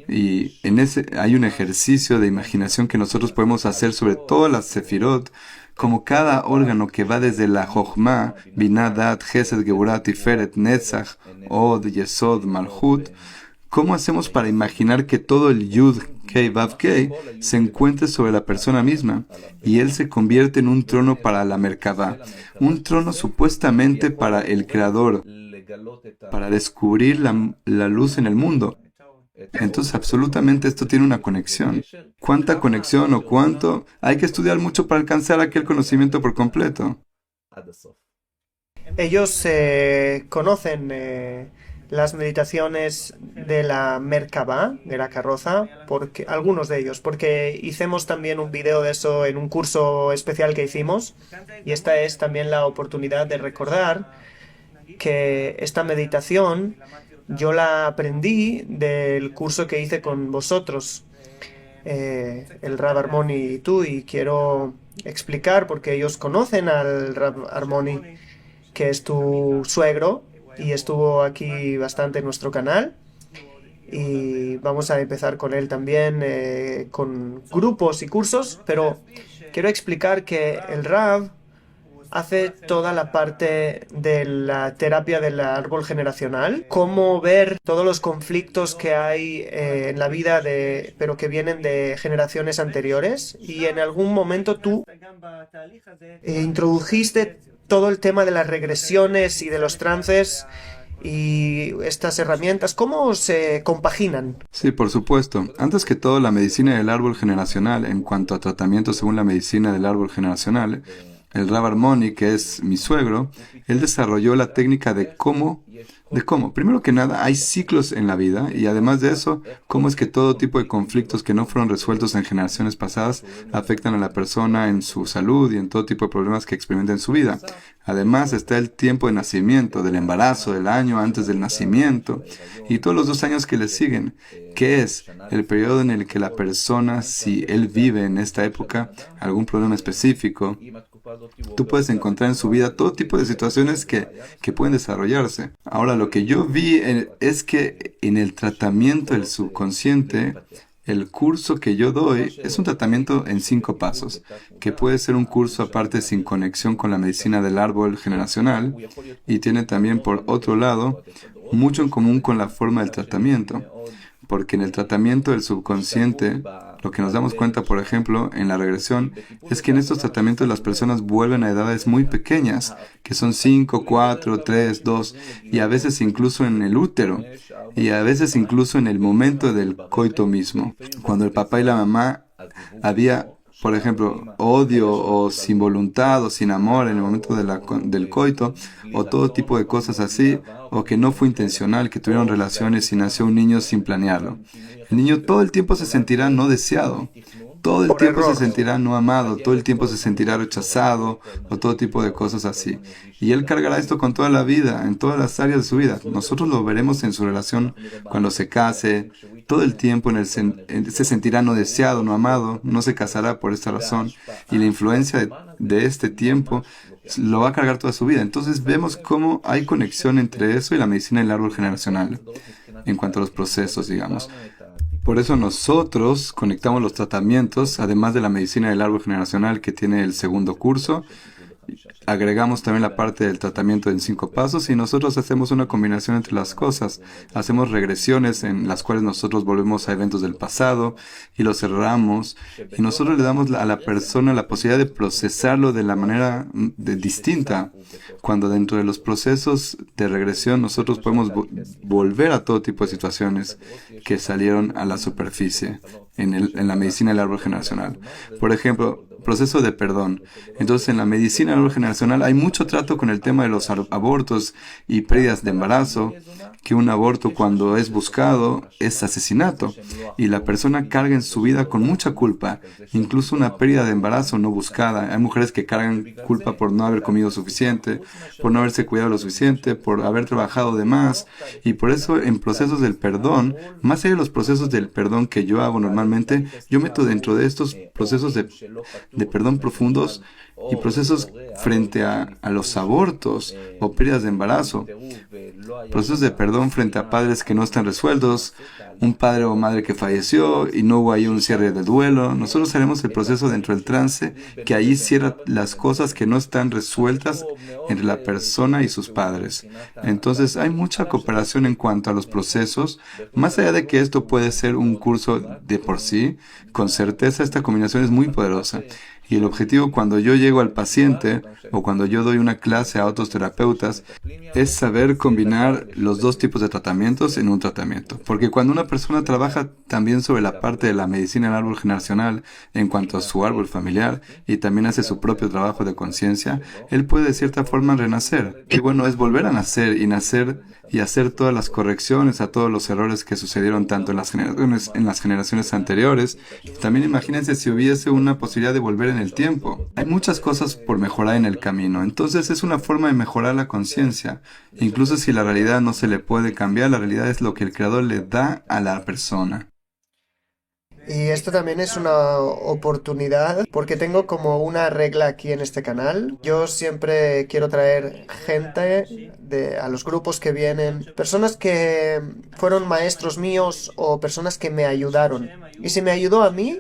Y en ese hay un ejercicio de imaginación que nosotros podemos hacer sobre todas las sefirot, como cada órgano que va desde la Jochma, Binah, Dat, Gesed, Geburah, Tiferet, Netzach, Od, Yesod, Malchut. ¿Cómo hacemos para imaginar que todo el Yud Kei Vav Kei se encuentre sobre la persona misma y él se convierte en un trono para la Merkavá, un trono supuestamente para el Creador, para descubrir la luz en el mundo? Entonces, absolutamente esto tiene una conexión. ¿Cuánta conexión o cuánto? Hay que estudiar mucho para alcanzar aquel conocimiento por completo. Ellos conocen las meditaciones de la Merkabah, de la carroza, porque algunos de ellos, porque hicimos también un video de eso en un curso especial que hicimos, y esta es también la oportunidad de recordar que esta meditación yo la aprendí del curso que hice con vosotros, el Rab Armoni y tú, y quiero explicar porque ellos conocen al Rab Armoni, que es tu suegro, y estuvo aquí bastante en nuestro canal. Y vamos a empezar con él también, con grupos y cursos, pero quiero explicar que el Rab hace toda la parte de la terapia del árbol generacional, cómo ver todos los conflictos que hay en la vida, pero que vienen de generaciones anteriores. Y en algún momento tú introdujiste todo el tema de las regresiones y de los trances y estas herramientas. ¿Cómo se compaginan? Sí, por supuesto. Antes que todo, la medicina del árbol generacional, en cuanto a tratamiento según la medicina del árbol generacional, el Rab Armoni, que es mi suegro, él desarrolló la técnica de cómo de cómo, primero que nada, hay ciclos en la vida y además de eso, cómo es que todo tipo de conflictos que no fueron resueltos en generaciones pasadas afectan a la persona en su salud y en todo tipo de problemas que experimenta en su vida. Además está el tiempo de nacimiento, del embarazo, del año antes del nacimiento y todos los 2 años que le siguen, que es el periodo en el que la persona, si él vive en esta época algún problema específico, tú puedes encontrar en su vida todo tipo de situaciones que pueden desarrollarse. Ahora, lo que yo vi es que en el tratamiento del subconsciente, el curso que yo doy es un tratamiento en 5 pasos, que puede ser un curso aparte sin conexión con la medicina del árbol generacional y tiene también, por otro lado, mucho en común con la forma del tratamiento. Porque en el tratamiento del subconsciente, lo que nos damos cuenta, por ejemplo, en la regresión, es que en estos tratamientos las personas vuelven a edades muy pequeñas, que son 5, 4, 3, 2, y a veces incluso en el útero, y a veces incluso en el momento del coito mismo, cuando el papá y la mamá había, por ejemplo, odio o sin voluntad o sin amor en el momento del coito, o todo tipo de cosas así, o que no fue intencional, que tuvieron relaciones y nació un niño sin planearlo. El niño todo el tiempo se sentirá no deseado, todo el Por tiempo se error. sentirá no amado, todo el tiempo se sentirá rechazado, o todo tipo de cosas así. Y él cargará esto con toda la vida, en todas las áreas de su vida. Nosotros lo veremos en su relación cuando se case, todo el tiempo se sentirá no deseado, no amado, no se casará por esta razón. Y la influencia de este tiempo lo va a cargar toda su vida. Entonces vemos cómo hay conexión entre eso y la medicina del árbol generacional, en cuanto a los procesos, digamos. Por eso nosotros conectamos los tratamientos, además de la medicina del árbol generacional que tiene el segundo curso, agregamos también la parte del tratamiento en 5 pasos y nosotros hacemos una combinación entre las cosas. Hacemos regresiones en las cuales nosotros volvemos a eventos del pasado y los cerramos y nosotros le damos a la persona la posibilidad de procesarlo de la manera distinta. Cuando dentro de los procesos de regresión nosotros podemos volver a todo tipo de situaciones que salieron a la superficie en la medicina del árbol generacional. Por ejemplo, proceso de perdón. Entonces, en la medicina del árbol generacional hay mucho trato con el tema de los abortos y pérdidas de embarazo, que un aborto cuando es buscado es asesinato y la persona carga en su vida con mucha culpa, incluso una pérdida de embarazo no buscada. Hay mujeres que cargan culpa por no haber comido suficiente, por no haberse cuidado lo suficiente, por haber trabajado de más y por eso en procesos del perdón, más allá de los procesos del perdón que yo hago normalmente, yo meto dentro de estos procesos de perdón profundos y procesos frente a los abortos o pérdidas de embarazo, procesos de perdón frente a padres que no están resueltos, un padre o madre que falleció y no hubo ahí un cierre del duelo. Nosotros haremos el proceso dentro del trance que ahí cierra las cosas que no están resueltas entre la persona y sus padres. Entonces hay mucha cooperación en cuanto a los procesos, más allá de que esto puede ser un curso de por sí, con certeza esta combinación es muy poderosa. Y el objetivo cuando yo llego al paciente o cuando yo doy una clase a otros terapeutas es saber combinar los 2 tipos de tratamientos en un tratamiento. Porque cuando una persona trabaja también sobre la parte de la medicina del árbol generacional en cuanto a su árbol familiar y también hace su propio trabajo de conciencia, él puede de cierta forma renacer. Y bueno, es volver a nacer y hacer todas las correcciones a todos los errores que sucedieron tanto en las generaciones anteriores. También imagínense si hubiese una posibilidad de volver en el tiempo. Hay muchas cosas por mejorar en el camino. Entonces es una forma de mejorar la conciencia. Incluso si la realidad no se le puede cambiar, la realidad es lo que el Creador le da a la persona. Y esto también es una oportunidad porque tengo como una regla aquí en este canal. Yo siempre quiero traer gente a los grupos que vienen, personas que fueron maestros míos o personas que me ayudaron. Y si me ayudó a mí,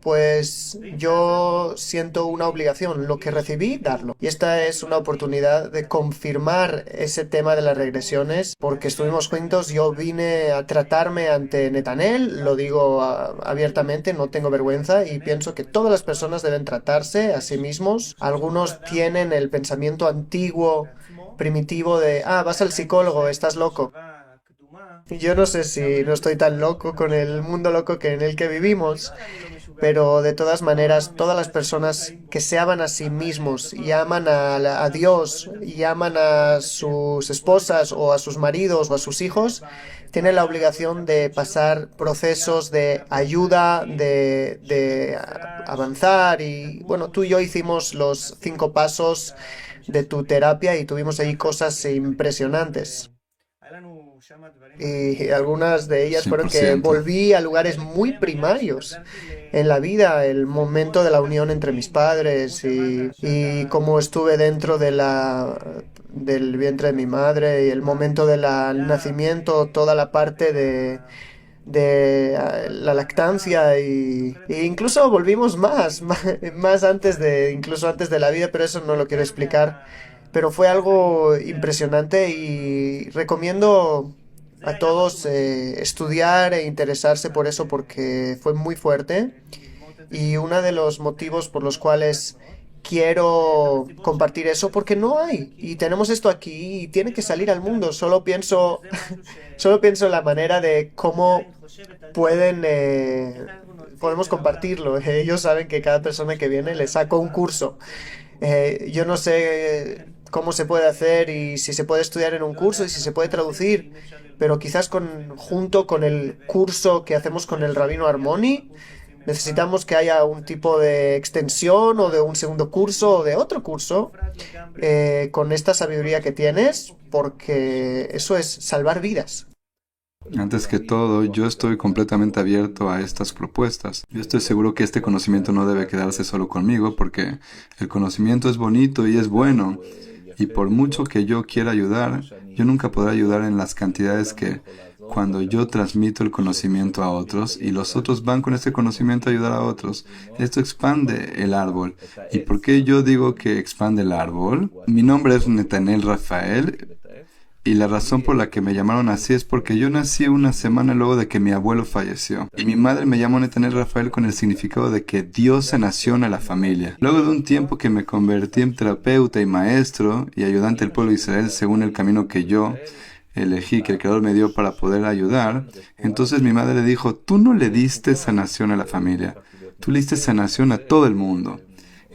pues yo siento una obligación, lo que recibí, darlo. Y esta es una oportunidad de confirmar ese tema de las regresiones, porque estuvimos juntos, yo vine a tratarme ante Netanel, lo digo abiertamente, no tengo vergüenza, y pienso que todas las personas deben tratarse a sí mismos. Algunos tienen el pensamiento antiguo, primitivo de, vas al psicólogo, estás loco. Yo no sé si no estoy tan loco con el mundo loco en el que vivimos, pero de todas maneras, todas las personas que se aman a sí mismos y aman a Dios y aman a sus esposas o a sus maridos o a sus hijos, tienen la obligación de pasar procesos de ayuda, de avanzar. Y bueno, tú y yo hicimos los 5 pasos de tu terapia y tuvimos ahí cosas impresionantes. Y algunas de ellas fueron que 100%. volví a lugares muy primarios en la vida, el momento de la unión entre mis padres y cómo estuve dentro del vientre de mi madre y el momento del nacimiento, toda la parte de la lactancia y incluso volvimos más incluso antes de la vida, pero eso no lo quiero explicar. Pero fue algo impresionante y recomiendo a todos estudiar e interesarse por eso porque fue muy fuerte y uno de los motivos por los cuales quiero compartir eso porque no hay y tenemos esto aquí y tiene que salir al mundo. Solo pienso en la manera de cómo podemos compartirlo. Ellos saben que cada persona que viene le saco un curso. Yo no sé cómo se puede hacer y si se puede estudiar en un curso y si se puede traducir, pero quizás junto con el curso que hacemos con el Rabino Armoni, necesitamos que haya un tipo de extensión o de un segundo curso o de otro curso con esta sabiduría que tienes, porque eso es salvar vidas. Antes que todo, yo estoy completamente abierto a estas propuestas. Yo estoy seguro que este conocimiento no debe quedarse solo conmigo porque el conocimiento es bonito y es bueno. Y por mucho que yo quiera ayudar, yo nunca podré ayudar en las cantidades que cuando yo transmito el conocimiento a otros y los otros van con ese conocimiento a ayudar a otros. Esto expande el árbol. ¿Y por qué yo digo que expande el árbol? Mi nombre es Netanel Rafael. Y la razón por la que me llamaron así es porque yo nací una semana luego de que mi abuelo falleció. Y mi madre me llamó Netanel Rafael con el significado de que Dios se nació en la familia. Luego de un tiempo que me convertí en terapeuta y maestro y ayudante del pueblo de Israel según el camino que yo elegí, que el Creador me dio para poder ayudar, entonces mi madre le dijo, tú no le diste sanación a la familia, tú le diste sanación a todo el mundo.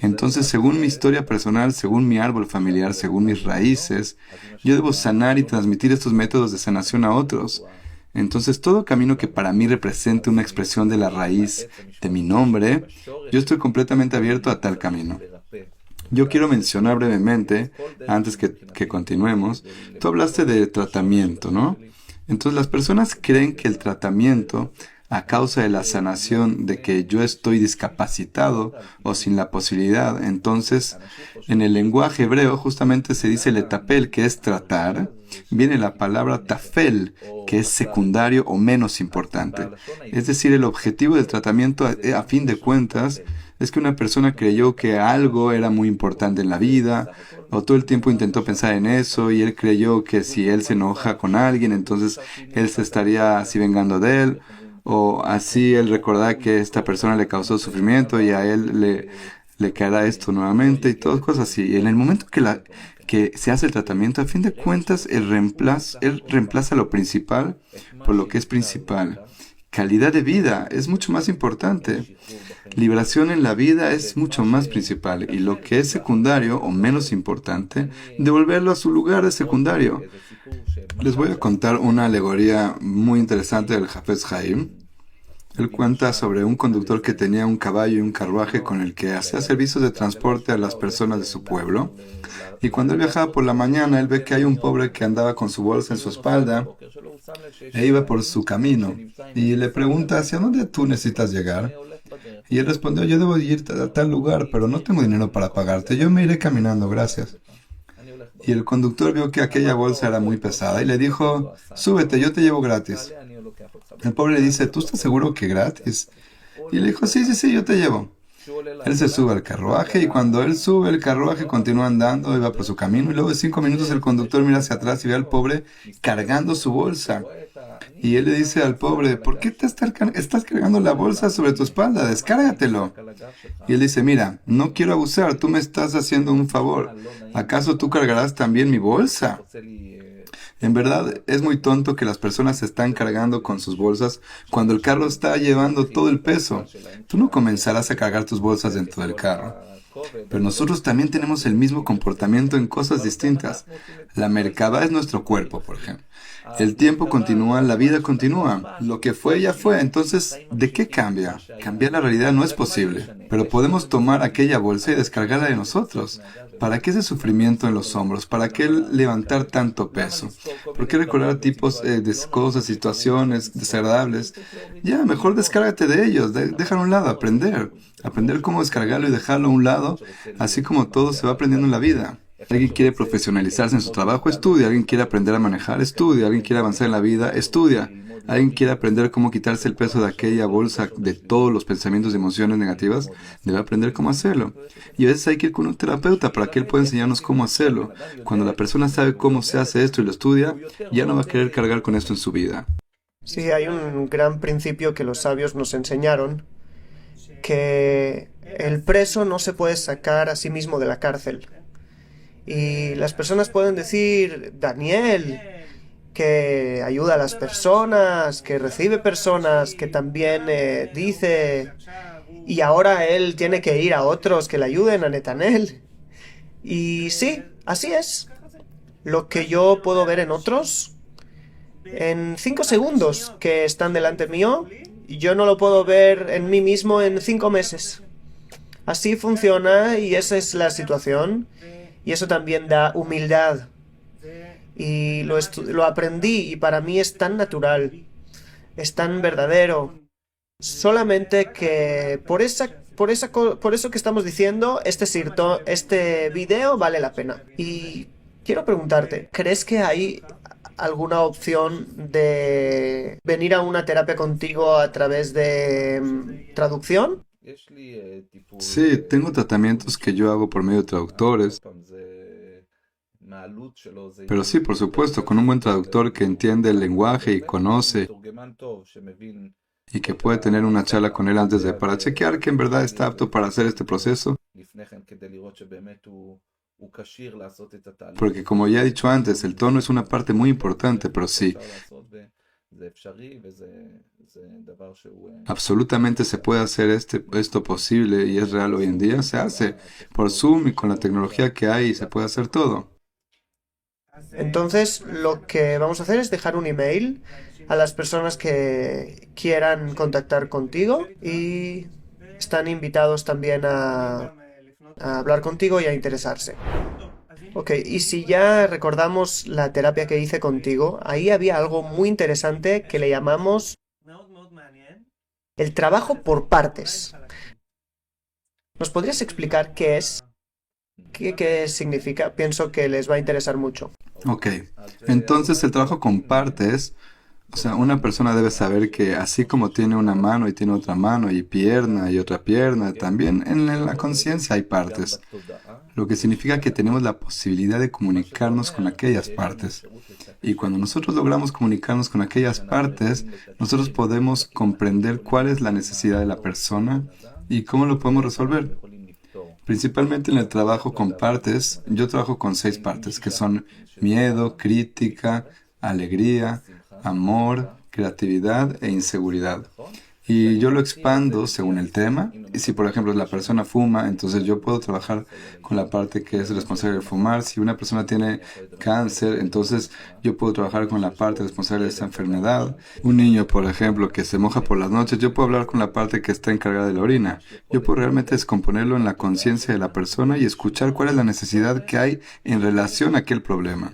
Entonces, según mi historia personal, según mi árbol familiar, según mis raíces, yo debo sanar y transmitir estos métodos de sanación a otros. Entonces, todo camino que para mí represente una expresión de la raíz de mi nombre, yo estoy completamente abierto a tal camino. Yo quiero mencionar brevemente, antes que continuemos, tú hablaste de tratamiento, ¿no? Entonces, las personas creen que el tratamiento a causa de la sanación de que yo estoy discapacitado o sin la posibilidad. Entonces, en el lenguaje hebreo justamente se dice letapel, que es tratar. Viene la palabra tafel, que es secundario o menos importante. Es decir, el objetivo del tratamiento, a fin de cuentas, es que una persona creyó que algo era muy importante en la vida, o todo el tiempo intentó pensar en eso, y él creyó que si él se enoja con alguien, entonces él se estaría así vengando de él, o así él recordará que esta persona le causó sufrimiento y a él le caerá esto nuevamente y todas cosas así. Y en el momento que se hace el tratamiento, a fin de cuentas, él reemplaza lo principal por lo que es principal. Calidad de vida es mucho más importante. Liberación en la vida es mucho más principal. Y lo que es secundario o menos importante, devolverlo a su lugar de secundario. Les voy a contar una alegoría muy interesante del Hafez Haim. Él cuenta sobre un conductor que tenía un caballo y un carruaje con el que hacía servicios de transporte a las personas de su pueblo. Y cuando él viajaba por la mañana, él ve que hay un pobre que andaba con su bolsa en su espalda e iba por su camino. Y le pregunta, ¿hacia dónde tú necesitas llegar? Y él respondió, yo debo ir a tal lugar, pero no tengo dinero para pagarte. Yo me iré caminando, gracias. Y el conductor vio que aquella bolsa era muy pesada y le dijo, súbete, yo te llevo gratis. El pobre le dice, ¿tú estás seguro que gratis? Y le dijo, sí, yo te llevo. Él se sube al carruaje y cuando él sube el carruaje continúa andando y va por su camino y luego de 5 minutos el conductor mira hacia atrás y ve al pobre cargando su bolsa. Y él le dice al pobre, ¿por qué estás cargando la bolsa sobre tu espalda? Descárgatelo. Y él dice, mira, no quiero abusar, tú me estás haciendo un favor. ¿Acaso tú cargarás también mi bolsa? En verdad, es muy tonto que las personas se están cargando con sus bolsas cuando el carro está llevando todo el peso. Tú no comenzarás a cargar tus bolsas dentro del carro. Pero nosotros también tenemos el mismo comportamiento en cosas distintas. La Merkabá es nuestro cuerpo, por ejemplo. El tiempo continúa, la vida continúa. Lo que fue ya fue. Entonces, ¿de qué cambia? Cambiar la realidad no es posible. Pero podemos tomar aquella bolsa y descargarla de nosotros. ¿Para qué ese sufrimiento en los hombros? ¿Para qué levantar tanto peso? ¿Por qué recordar tipos de cosas, situaciones desagradables? Ya, mejor descárgate de ellos. Déjalo a un lado, aprender. Aprender cómo descargarlo y dejarlo a un lado, así como todo se va aprendiendo en la vida. Alguien quiere profesionalizarse en su trabajo, estudia. Alguien quiere aprender a manejar, estudia. Alguien quiere avanzar en la vida, estudia. Alguien quiere aprender cómo quitarse el peso de aquella bolsa de todos los pensamientos y emociones negativas, debe aprender cómo hacerlo. Y a veces hay que ir con un terapeuta para que él pueda enseñarnos cómo hacerlo. Cuando la persona sabe cómo se hace esto y lo estudia, ya no va a querer cargar con esto en su vida. Sí, hay un gran principio que los sabios nos enseñaron, que el preso no se puede sacar a sí mismo de la cárcel. Y las personas pueden decir, Daniel, que ayuda a las personas, que recibe personas, que también dice, y ahora él tiene que ir a otros que le ayuden, a Netanel. Y sí, así es. Lo que yo puedo ver en otros, en 5 segundos que están delante mío, yo no lo puedo ver en mí mismo en 5 meses. Así funciona y esa es la situación. Y eso también da humildad. Y lo aprendí y para mí es tan natural, es tan verdadero. Solamente que por eso que estamos diciendo, este video vale la pena. Y quiero preguntarte, ¿crees que hay alguna opción de venir a una terapia contigo a través de traducción? Sí, tengo tratamientos que yo hago por medio de traductores. Pero sí, por supuesto, con un buen traductor que entiende el lenguaje y conoce y que puede tener una charla con él para chequear que en verdad está apto para hacer este proceso. Porque como ya he dicho antes, el tono es una parte muy importante, pero sí, absolutamente se puede hacer esto posible y es real hoy en día. Se hace por Zoom y con la tecnología que hay, se puede hacer todo. Entonces, lo que vamos a hacer es dejar un email a las personas que quieran contactar contigo y están invitados también a hablar contigo y a interesarse. Ok, y si ya recordamos la terapia que hice contigo, ahí había algo muy interesante que le llamamos el trabajo por partes. ¿Nos podrías explicar qué es? ¿Qué significa? Pienso que les va a interesar mucho. Ok, entonces el trabajo con partes, o sea, una persona debe saber que así como tiene una mano y tiene otra mano y pierna y otra pierna, también en la conciencia hay partes, lo que significa que tenemos la posibilidad de comunicarnos con aquellas partes. Y cuando nosotros logramos comunicarnos con aquellas partes, nosotros podemos comprender cuál es la necesidad de la persona y cómo lo podemos resolver. Principalmente en el trabajo con partes, yo trabajo con 6 partes, que son miedo, crítica, alegría, amor, creatividad e inseguridad. Y yo lo expando según el tema. Y si, por ejemplo, la persona fuma, entonces yo puedo trabajar con la parte que es responsable de fumar. Si una persona tiene cáncer, entonces yo puedo trabajar con la parte responsable de esa enfermedad. Un niño, por ejemplo, que se moja por las noches, yo puedo hablar con la parte que está encargada de la orina. Yo puedo realmente descomponerlo en la conciencia de la persona y escuchar cuál es la necesidad que hay en relación a aquel problema.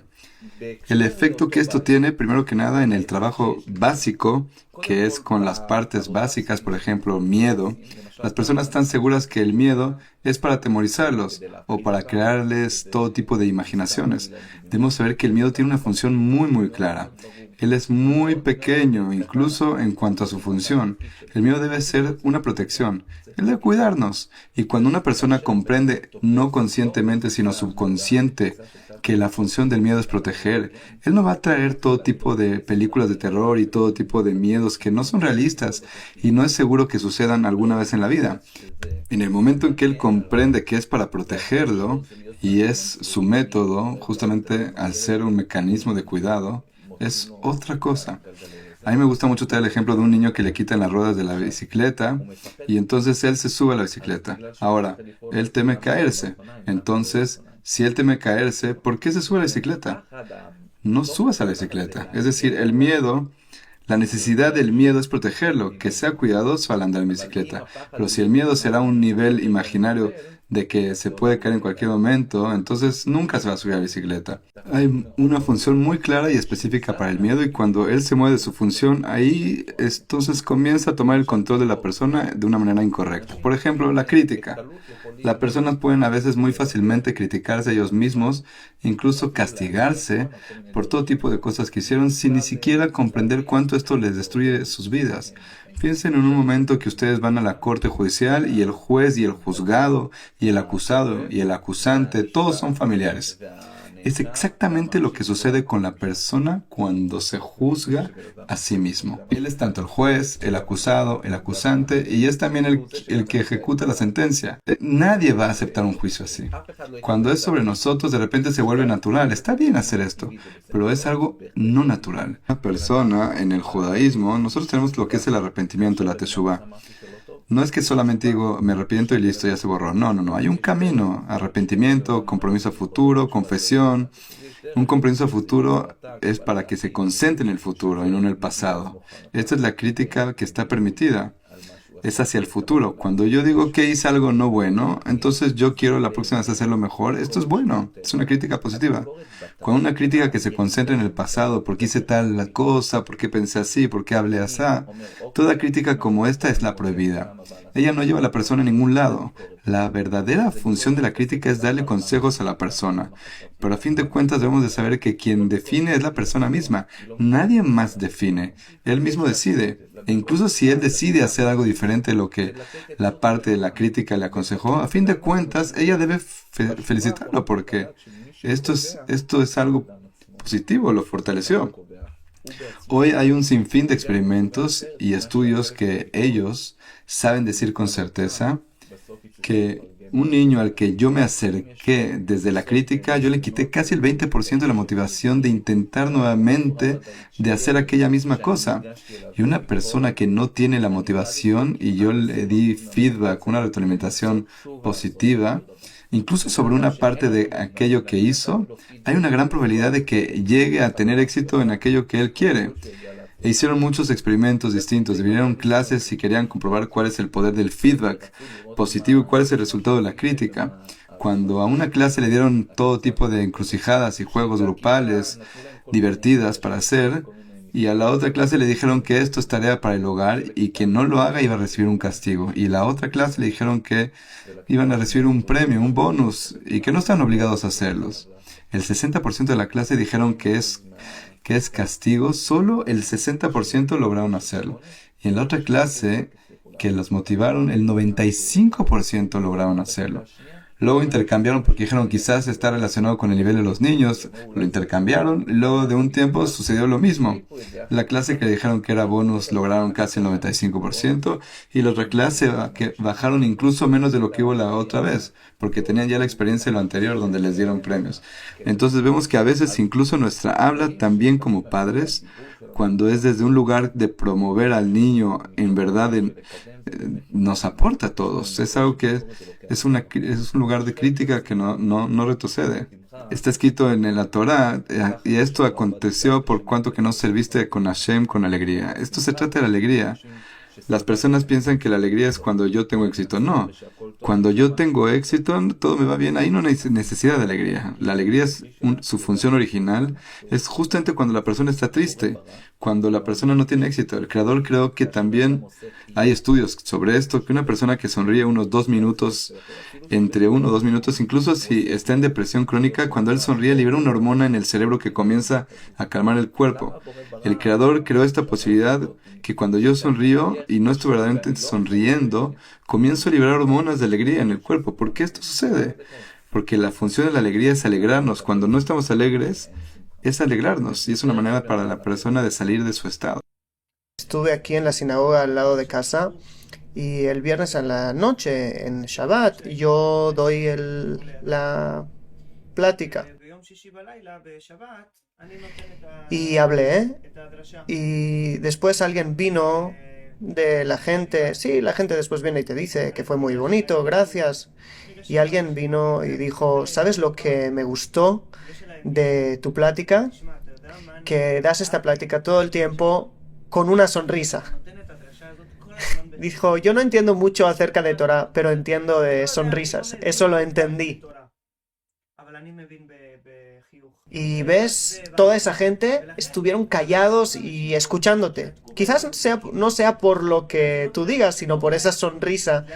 El efecto que esto tiene, primero que nada, en el trabajo básico, que es con las partes básicas, por ejemplo, miedo. Las personas están seguras que el miedo es para atemorizarlos o para crearles todo tipo de imaginaciones. Debemos saber que el miedo tiene una función muy, muy clara. Él es muy pequeño, incluso en cuanto a su función. El miedo debe ser una protección. Él debe cuidarnos. Y cuando una persona comprende, no conscientemente, sino subconsciente, que la función del miedo es proteger, él no va a traer todo tipo de películas de terror y todo tipo de miedos que no son realistas y no es seguro que sucedan alguna vez en la vida. En el momento en que él comprende que es para protegerlo Y es su método, justamente al ser un mecanismo de cuidado, es otra cosa. A mí me gusta mucho traer el ejemplo de un niño que le quitan las ruedas de la bicicleta y entonces él se sube a la bicicleta. Ahora, él teme caerse. Entonces, si él teme caerse, ¿por qué se sube a la bicicleta? No subas a la bicicleta. Es decir, el miedo, la necesidad del miedo es protegerlo, que sea cuidadoso al andar en bicicleta. Pero si el miedo será un nivel imaginario de que se puede caer en cualquier momento, entonces nunca se va a subir a la bicicleta. Hay una función muy clara y específica para el miedo y cuando él se mueve de su función, ahí entonces comienza a tomar el control de la persona de una manera incorrecta. Por ejemplo, la crítica. Las personas pueden a veces muy fácilmente criticarse a ellos mismos, incluso castigarse por todo tipo de cosas que hicieron sin ni siquiera comprender cuánto esto les destruye sus vidas. Piensen en un momento que ustedes van a la corte judicial y el juez y el juzgado y el acusado y el acusante, todos son familiares. Es exactamente lo que sucede con la persona cuando se juzga a sí mismo. Él es tanto el juez, el acusado, el acusante y es también el que ejecuta la sentencia. Nadie va a aceptar un juicio así. Cuando es sobre nosotros, de repente se vuelve natural. Está bien hacer esto, pero es algo no natural. Una persona en el judaísmo, nosotros tenemos lo que es el arrepentimiento, la teshuvá. No es que solamente digo, me arrepiento y listo, ya se borró. No, no, no. Hay un camino. Arrepentimiento, compromiso a futuro, confesión. Un compromiso a futuro es para que se concentre en el futuro y no en el pasado. Esta es la crítica que está permitida. Es hacia el futuro. Cuando yo digo que hice algo no bueno, entonces yo quiero la próxima vez hacerlo mejor. Esto es bueno. Es una crítica positiva. Cuando una crítica que se concentra en el pasado, por qué hice tal cosa, por qué pensé así, por qué hablé así, toda crítica como esta es la prohibida. Ella no lleva a la persona a ningún lado. La verdadera función de la crítica es darle consejos a la persona. Pero a fin de cuentas debemos de saber que quien define es la persona misma. Nadie más define. Él mismo decide. E incluso si él decide hacer algo diferente de lo que la parte de la crítica le aconsejó, a fin de cuentas ella debe felicitarlo porque esto es algo positivo, lo fortaleció. Hoy hay un sinfín de experimentos y estudios que ellos saben decir con certeza que un niño al que yo me acerqué desde la crítica, yo le quité casi el 20% de la motivación de intentar nuevamente de hacer aquella misma cosa. Y una persona que no tiene la motivación y yo le di feedback, una retroalimentación positiva, incluso sobre una parte de aquello que hizo, hay una gran probabilidad de que llegue a tener éxito en aquello que él quiere. E hicieron muchos experimentos distintos, dividieron clases y querían comprobar cuál es el poder del feedback positivo y cuál es el resultado de la crítica. Cuando a una clase le dieron todo tipo de encrucijadas y juegos grupales divertidas para hacer, y a la otra clase le dijeron que esto es tarea para el hogar y que no lo haga iba a recibir un castigo. Y la otra clase le dijeron que iban a recibir un premio, un bonus, y que no están obligados a hacerlos. El 60% de la clase dijeron que es castigo, solo el 60% lograron hacerlo. Y en la otra clase, que los motivaron, el 95% lograron hacerlo. Luego intercambiaron porque dijeron quizás está relacionado con el nivel de los niños. Lo intercambiaron y luego de un tiempo sucedió lo mismo. La clase que le dijeron que era bonus lograron casi el 95% y la otra clase que bajaron incluso menos de lo que hubo la otra vez porque tenían ya la experiencia de lo anterior donde les dieron premios. Entonces vemos que a veces incluso nuestra habla también como padres, cuando es desde un lugar de promover al niño, en verdad nos aporta a todos. Es algo que es un lugar de crítica que no retrocede. Está escrito en la Torá, y esto aconteció por cuanto que no serviste con Hashem con alegría. Esto se trata de la alegría. Las personas piensan que la alegría es cuando yo tengo éxito. No. Cuando yo tengo éxito, todo me va bien. Ahí no hay necesidad de alegría. La alegría es su función original. Es justamente cuando la persona está triste, cuando la persona no tiene éxito. El Creador creo que también hay estudios sobre esto, que una persona que sonríe unos 2 minutos, entre 1 o 2 minutos, incluso si está en depresión crónica, cuando él sonríe libera una hormona en el cerebro que comienza a calmar el cuerpo. El Creador creó esta posibilidad que cuando yo sonrío y no estoy verdaderamente sonriendo, comienzo a liberar hormonas de alegría en el cuerpo. ¿Por qué esto sucede? Porque la función de la alegría es alegrarnos. Cuando no estamos alegres, es alegrarnos y es una manera para la persona de salir de su estado. Estuve aquí en la sinagoga al lado de casa y el viernes a la noche, en Shabbat, yo doy plática. Y hablé, y después alguien vino de la gente. Sí, la gente después viene y te dice que fue muy bonito, gracias. Y alguien vino y dijo, ¿sabes lo que me gustó de tu plática? Que das esta plática todo el tiempo con una sonrisa. Dijo, yo no entiendo mucho acerca de Torah, pero entiendo de sonrisas. Eso lo entendí. Y ves, toda esa gente estuvieron callados y escuchándote. Quizás no sea por lo que tú digas, sino por esa sonrisa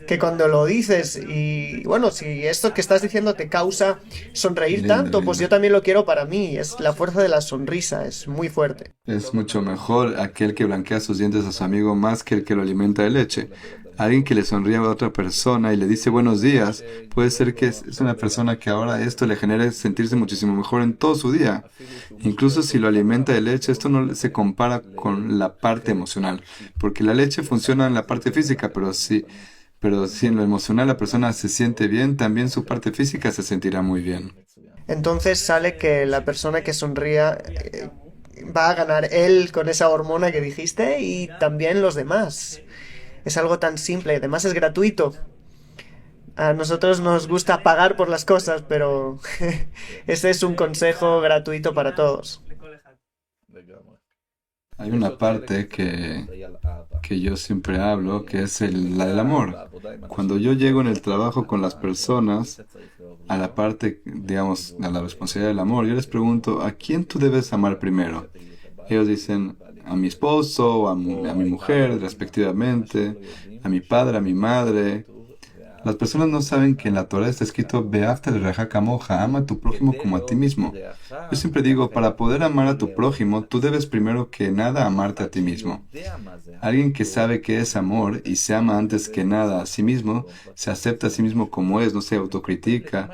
que cuando lo dices, y bueno, si esto que estás diciendo te causa sonreír Lindo, tanto, pues lindo. yo también lo quiero para mí. Es la fuerza de la sonrisa, es muy fuerte. Es mucho mejor aquel que blanquea sus dientes a su amigo más que el que lo alimenta de leche. Alguien que le sonríe a otra persona y le dice buenos días, puede ser que es una persona que ahora esto le genere sentirse muchísimo mejor en todo su día. Incluso si lo alimenta de leche, esto no se compara con la parte emocional, porque la leche funciona en la parte física, pero si en lo emocional la persona se siente bien, también su parte física se sentirá muy bien. Entonces sale que la persona que sonría va a ganar él con esa hormona que dijiste y también los demás. Es algo tan simple, además es gratuito. A nosotros nos gusta pagar por las cosas, pero ese es un consejo gratuito para todos. Hay una parte que yo siempre hablo, que es la del amor. Cuando yo llego en el trabajo con las personas, a la parte, digamos, a la responsabilidad del amor, yo les pregunto, ¿a quién tú debes amar primero? Ellos dicen, a mi esposo, a mi mujer, respectivamente, a mi padre, a mi madre. Las personas no saben que en la Torah está escrito, Ve'afta l'reaja kamoja, ama a tu prójimo como a ti mismo. Yo siempre digo, para poder amar a tu prójimo, tú debes primero que nada amarte a ti mismo. Alguien que sabe qué es amor y se ama antes que nada a sí mismo, se acepta a sí mismo como es, no se autocritica,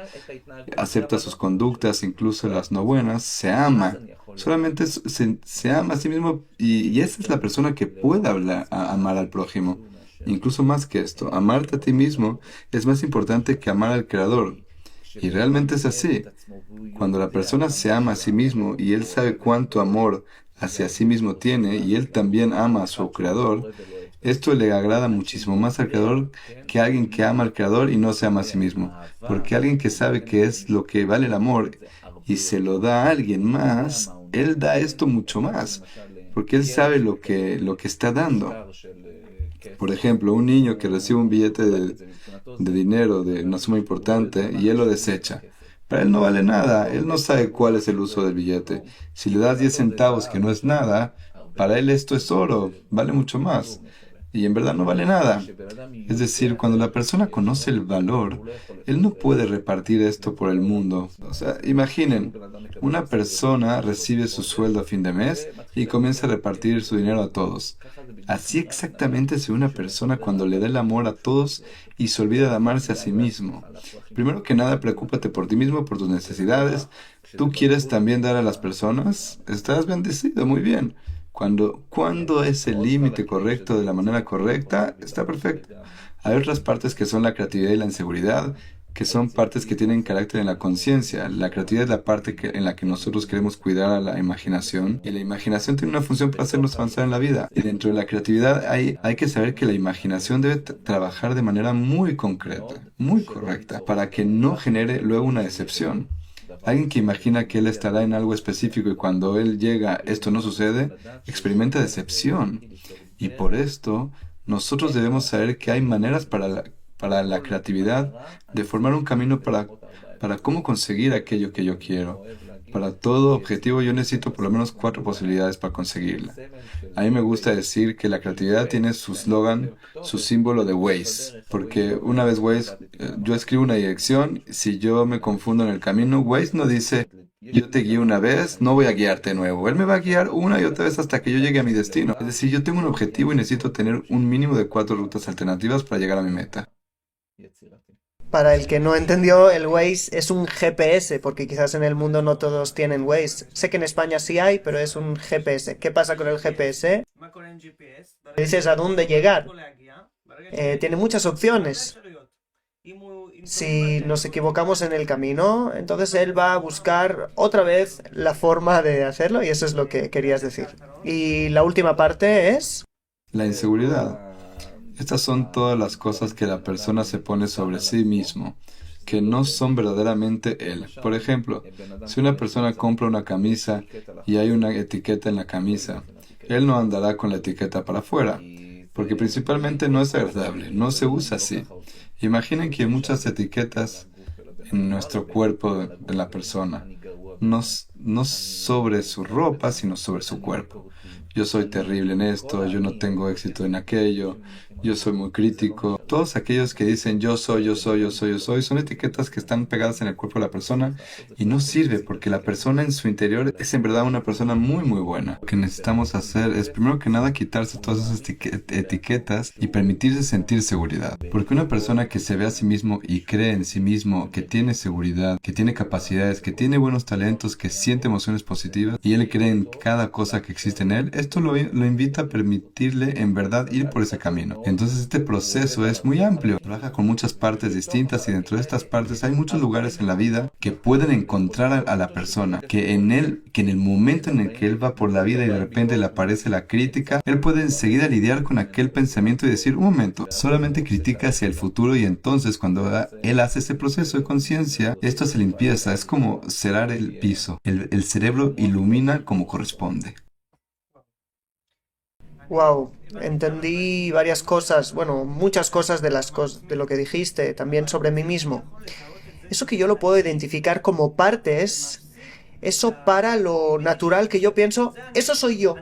acepta sus conductas, incluso las no buenas, se ama. Solamente se ama a sí mismo y esa es la persona que puede amar al prójimo. Incluso más que esto, amarte a ti mismo es más importante que amar al Creador. Y realmente es así. Cuando la persona se ama a sí mismo y él sabe cuánto amor hacia sí mismo tiene y él también ama a su Creador, esto le agrada muchísimo más al Creador que alguien que ama al Creador y no se ama a sí mismo. Porque alguien que sabe qué es lo que vale el amor y se lo da a alguien más, él da esto mucho más. Porque él sabe lo que está dando. Por ejemplo, un niño que recibe un billete de dinero de una suma importante y él lo desecha. Para él no vale nada, él no sabe cuál es el uso del billete. Si le das 10 centavos, que no es nada, para él esto es oro, vale mucho más. Y en verdad no vale nada. Es decir, cuando la persona conoce el valor, él no puede repartir esto por el mundo. O sea, imaginen, una persona recibe su sueldo a fin de mes y comienza a repartir su dinero a todos. Así exactamente es una persona cuando le da el amor a todos y se olvida de amarse a sí mismo. Primero que nada, preocúpate por ti mismo, por tus necesidades. ¿Tú quieres también dar a las personas? Estás bendecido, muy bien. Cuando es el límite correcto de la manera correcta, está perfecto. Hay otras partes que son la creatividad y la inseguridad, que son partes que tienen carácter en la conciencia. La creatividad es la parte en la que nosotros queremos cuidar a la imaginación, y la imaginación tiene una función para hacernos avanzar en la vida. Y dentro de la creatividad hay que saber que la imaginación debe trabajar de manera muy concreta, muy correcta, para que no genere luego una decepción. Alguien que imagina que él estará en algo específico y cuando él llega esto no sucede, experimenta decepción. Y por esto, nosotros debemos saber que hay maneras para la creatividad de formar un camino para cómo conseguir aquello que yo quiero. Para todo objetivo yo necesito por lo menos 4 posibilidades para conseguirla. A mí me gusta decir que la creatividad tiene su eslogan, su símbolo de Waze, porque una vez Waze, yo escribo una dirección, si yo me confundo en el camino, Waze no dice, yo te guío una vez, no voy a guiarte de nuevo. Él me va a guiar una y otra vez hasta que yo llegue a mi destino. Es decir, yo tengo un objetivo y necesito tener un mínimo de 4 rutas alternativas para llegar a mi meta. Para el que no entendió, el Waze es un GPS, porque quizás en el mundo no todos tienen Waze. Sé que en España sí hay, pero es un GPS. ¿Qué pasa con el GPS? Le dices a dónde llegar. Tiene muchas opciones. Si nos equivocamos en el camino, entonces Él va a buscar otra vez la forma de hacerlo y eso es lo que querías decir. Y la última parte es... La inseguridad. Estas son todas las cosas que la persona se pone sobre sí mismo, que no son verdaderamente él. Por ejemplo, si una persona compra una camisa y hay una etiqueta en la camisa, él no andará con la etiqueta para afuera, porque principalmente no es agradable, no se usa así. Imaginen que hay muchas etiquetas en nuestro cuerpo de la persona, no sobre su ropa, sino sobre su cuerpo. Yo soy terrible en esto, yo no tengo éxito en aquello, yo soy muy crítico. Todos aquellos que dicen yo soy, yo soy, yo soy, yo soy, son etiquetas que están pegadas en el cuerpo de la persona y no sirve porque la persona en su interior es en verdad una persona muy, muy buena. Lo que necesitamos hacer es primero que nada quitarse todas esas etiquetas y permitirse sentir seguridad. Porque una persona que se ve a sí mismo y cree en sí mismo, que tiene seguridad, que tiene capacidades, que tiene buenos talentos, que siente emociones positivas y él cree en cada cosa que existe en él, esto lo invita a permitirle en verdad ir por ese camino. Entonces este proceso es muy amplio, trabaja con muchas partes distintas y dentro de estas partes hay muchos lugares en la vida que pueden encontrar a la persona, que en el momento en el que él va por la vida y de repente le aparece la crítica, él puede enseguida lidiar con aquel pensamiento y decir, un momento, solamente critica hacia el futuro y entonces cuando él hace ese proceso de conciencia, esto se limpieza, es como cerrar el piso, el cerebro ilumina como corresponde. Wow, entendí varias cosas, bueno, muchas cosas de de lo que dijiste, también sobre mí mismo. Eso que yo lo puedo identificar como partes, eso para lo natural que yo pienso, eso soy yo.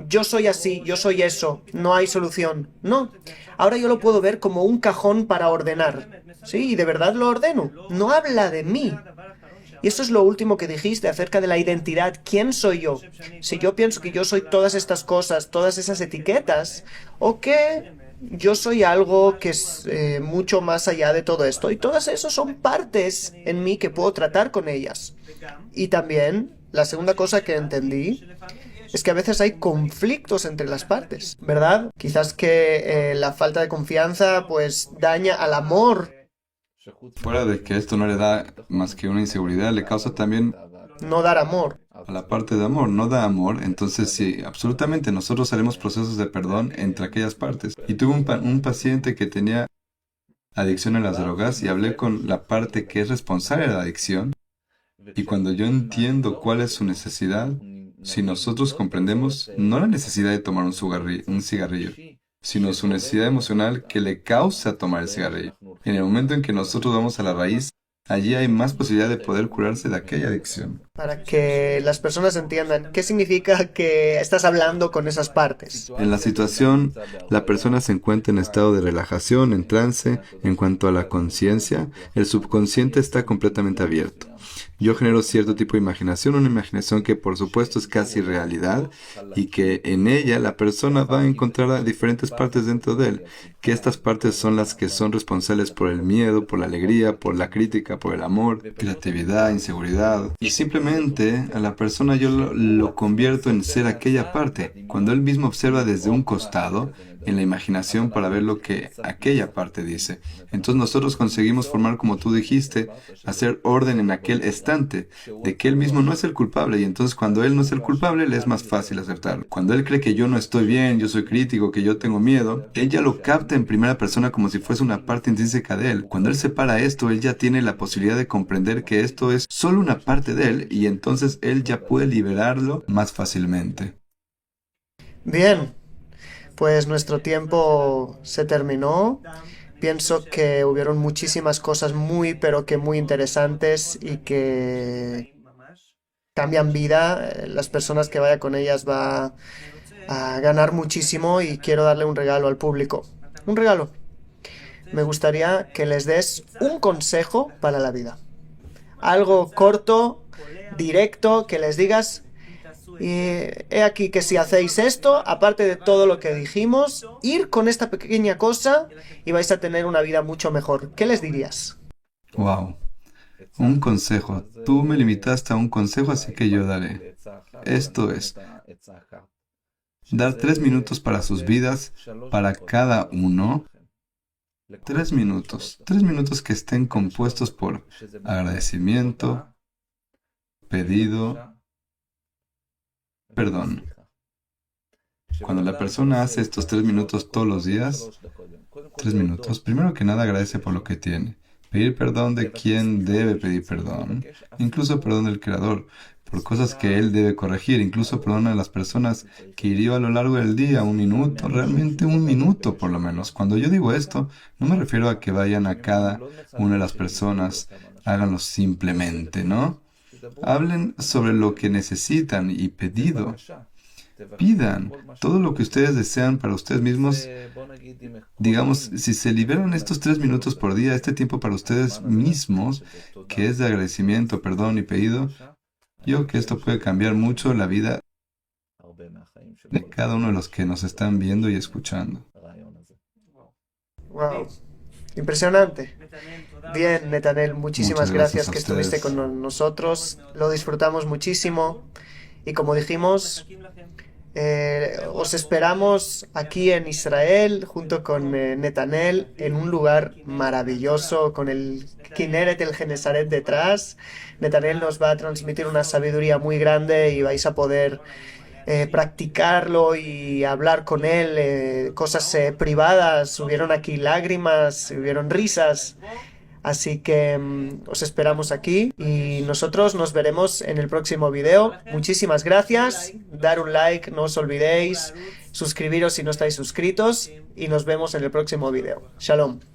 Yo soy así, yo soy eso, no hay solución. No, ahora yo lo puedo ver como un cajón para ordenar. Sí, y de verdad lo ordeno. No habla de mí. Y eso es lo último que dijiste acerca de la identidad. ¿Quién soy yo? Si yo pienso que yo soy todas estas cosas, todas esas etiquetas, o que yo soy algo que es mucho más allá de todo esto. Y todas esas son partes en mí que puedo tratar con ellas. Y también, la segunda cosa que entendí es que a veces hay conflictos entre las partes, ¿verdad? Quizás que la falta de confianza pues daña al amor. Fuera de que esto no le da más que una inseguridad, le causa también No dar amor. a la parte de amor, no da amor, entonces sí, absolutamente nosotros haremos procesos de perdón entre aquellas partes. Y tuve un paciente que tenía adicción a las drogas y hablé con la parte que es responsable de la adicción y cuando yo entiendo cuál es su necesidad, si nosotros comprendemos no la necesidad de tomar un cigarrillo, sino su necesidad emocional que le causa tomar el cigarrillo. En el momento en que nosotros vamos a la raíz, allí hay más posibilidad de poder curarse de aquella adicción. Para que las personas entiendan qué significa que estás hablando con esas partes. En la situación, la persona se encuentra en estado de relajación, en trance. En cuanto a la conciencia, el subconsciente está completamente abierto. Yo genero cierto tipo de imaginación, una imaginación que por supuesto es casi realidad y que en ella la persona va a encontrar a diferentes partes dentro de él, que estas partes son las que son responsables por el miedo, por la alegría, por la crítica, por el amor, creatividad, inseguridad. Y simplemente a la persona yo lo convierto en ser aquella parte. Cuando él mismo observa desde un costado, en la imaginación para ver lo que aquella parte dice. Entonces nosotros conseguimos formar, como tú dijiste, hacer orden en aquel estante, de que él mismo no es el culpable, y entonces cuando él no es el culpable, le es más fácil aceptarlo. Cuando él cree que yo no estoy bien, yo soy crítico, que yo tengo miedo, él ya lo capta en primera persona como si fuese una parte intrínseca de él. Cuando él separa esto, él ya tiene la posibilidad de comprender que esto es solo una parte de él, y entonces él ya puede liberarlo más fácilmente. Bien, pues nuestro tiempo se terminó. Pienso que hubieron muchísimas cosas muy, pero que muy interesantes y que cambian vida. Las personas que vaya con ellas va a ganar muchísimo y quiero darle un regalo al público. Un regalo. Me gustaría que les des un consejo para la vida. Algo corto, directo, que les digas, he aquí que si hacéis esto, aparte de todo lo que dijimos, ir con esta pequeña cosa y vais a tener una vida mucho mejor. ¿Qué les dirías? Wow. Un consejo. Tú me limitaste a un consejo, así que yo daré. Esto es dar 3 minutos para sus vidas, para cada uno, 3 minutos que estén compuestos por agradecimiento, pedido, perdón. Cuando la persona hace estos 3 minutos todos los días, 3 minutos, primero que nada agradece por lo que tiene. Pedir perdón de quien debe pedir perdón, incluso perdón del Creador, por cosas que él debe corregir, incluso perdón a las personas que hirió a lo largo del día, 1 minuto, realmente 1 minuto por lo menos. Cuando yo digo esto, no me refiero a que vayan a cada una de las personas, háganlo simplemente, ¿no? Hablen sobre lo que necesitan y pedido. Pidan todo lo que ustedes desean para ustedes mismos. Digamos, si se liberan estos 3 minutos por día, este tiempo para ustedes mismos, que es de agradecimiento, perdón y pedido, yo creo que esto puede cambiar mucho la vida de cada uno de los que nos están viendo y escuchando. Wow, impresionante. Bien, Netanel, muchísimas Muchas gracias gracias a que estuviste ustedes. con nosotros. Lo disfrutamos muchísimo. Y como dijimos, os esperamos aquí en Israel junto con Netanel en un lugar maravilloso con el Kineret, el Genesaret detrás. Netanel nos va a transmitir una sabiduría muy grande y vais a poder practicarlo y hablar con él, cosas privadas. Hubieron aquí lágrimas, hubieron risas. Así que os esperamos aquí y nosotros nos veremos en el próximo video. Muchísimas gracias. Dar un like, no os olvidéis. Suscribiros si no estáis suscritos y nos vemos en el próximo video. Shalom.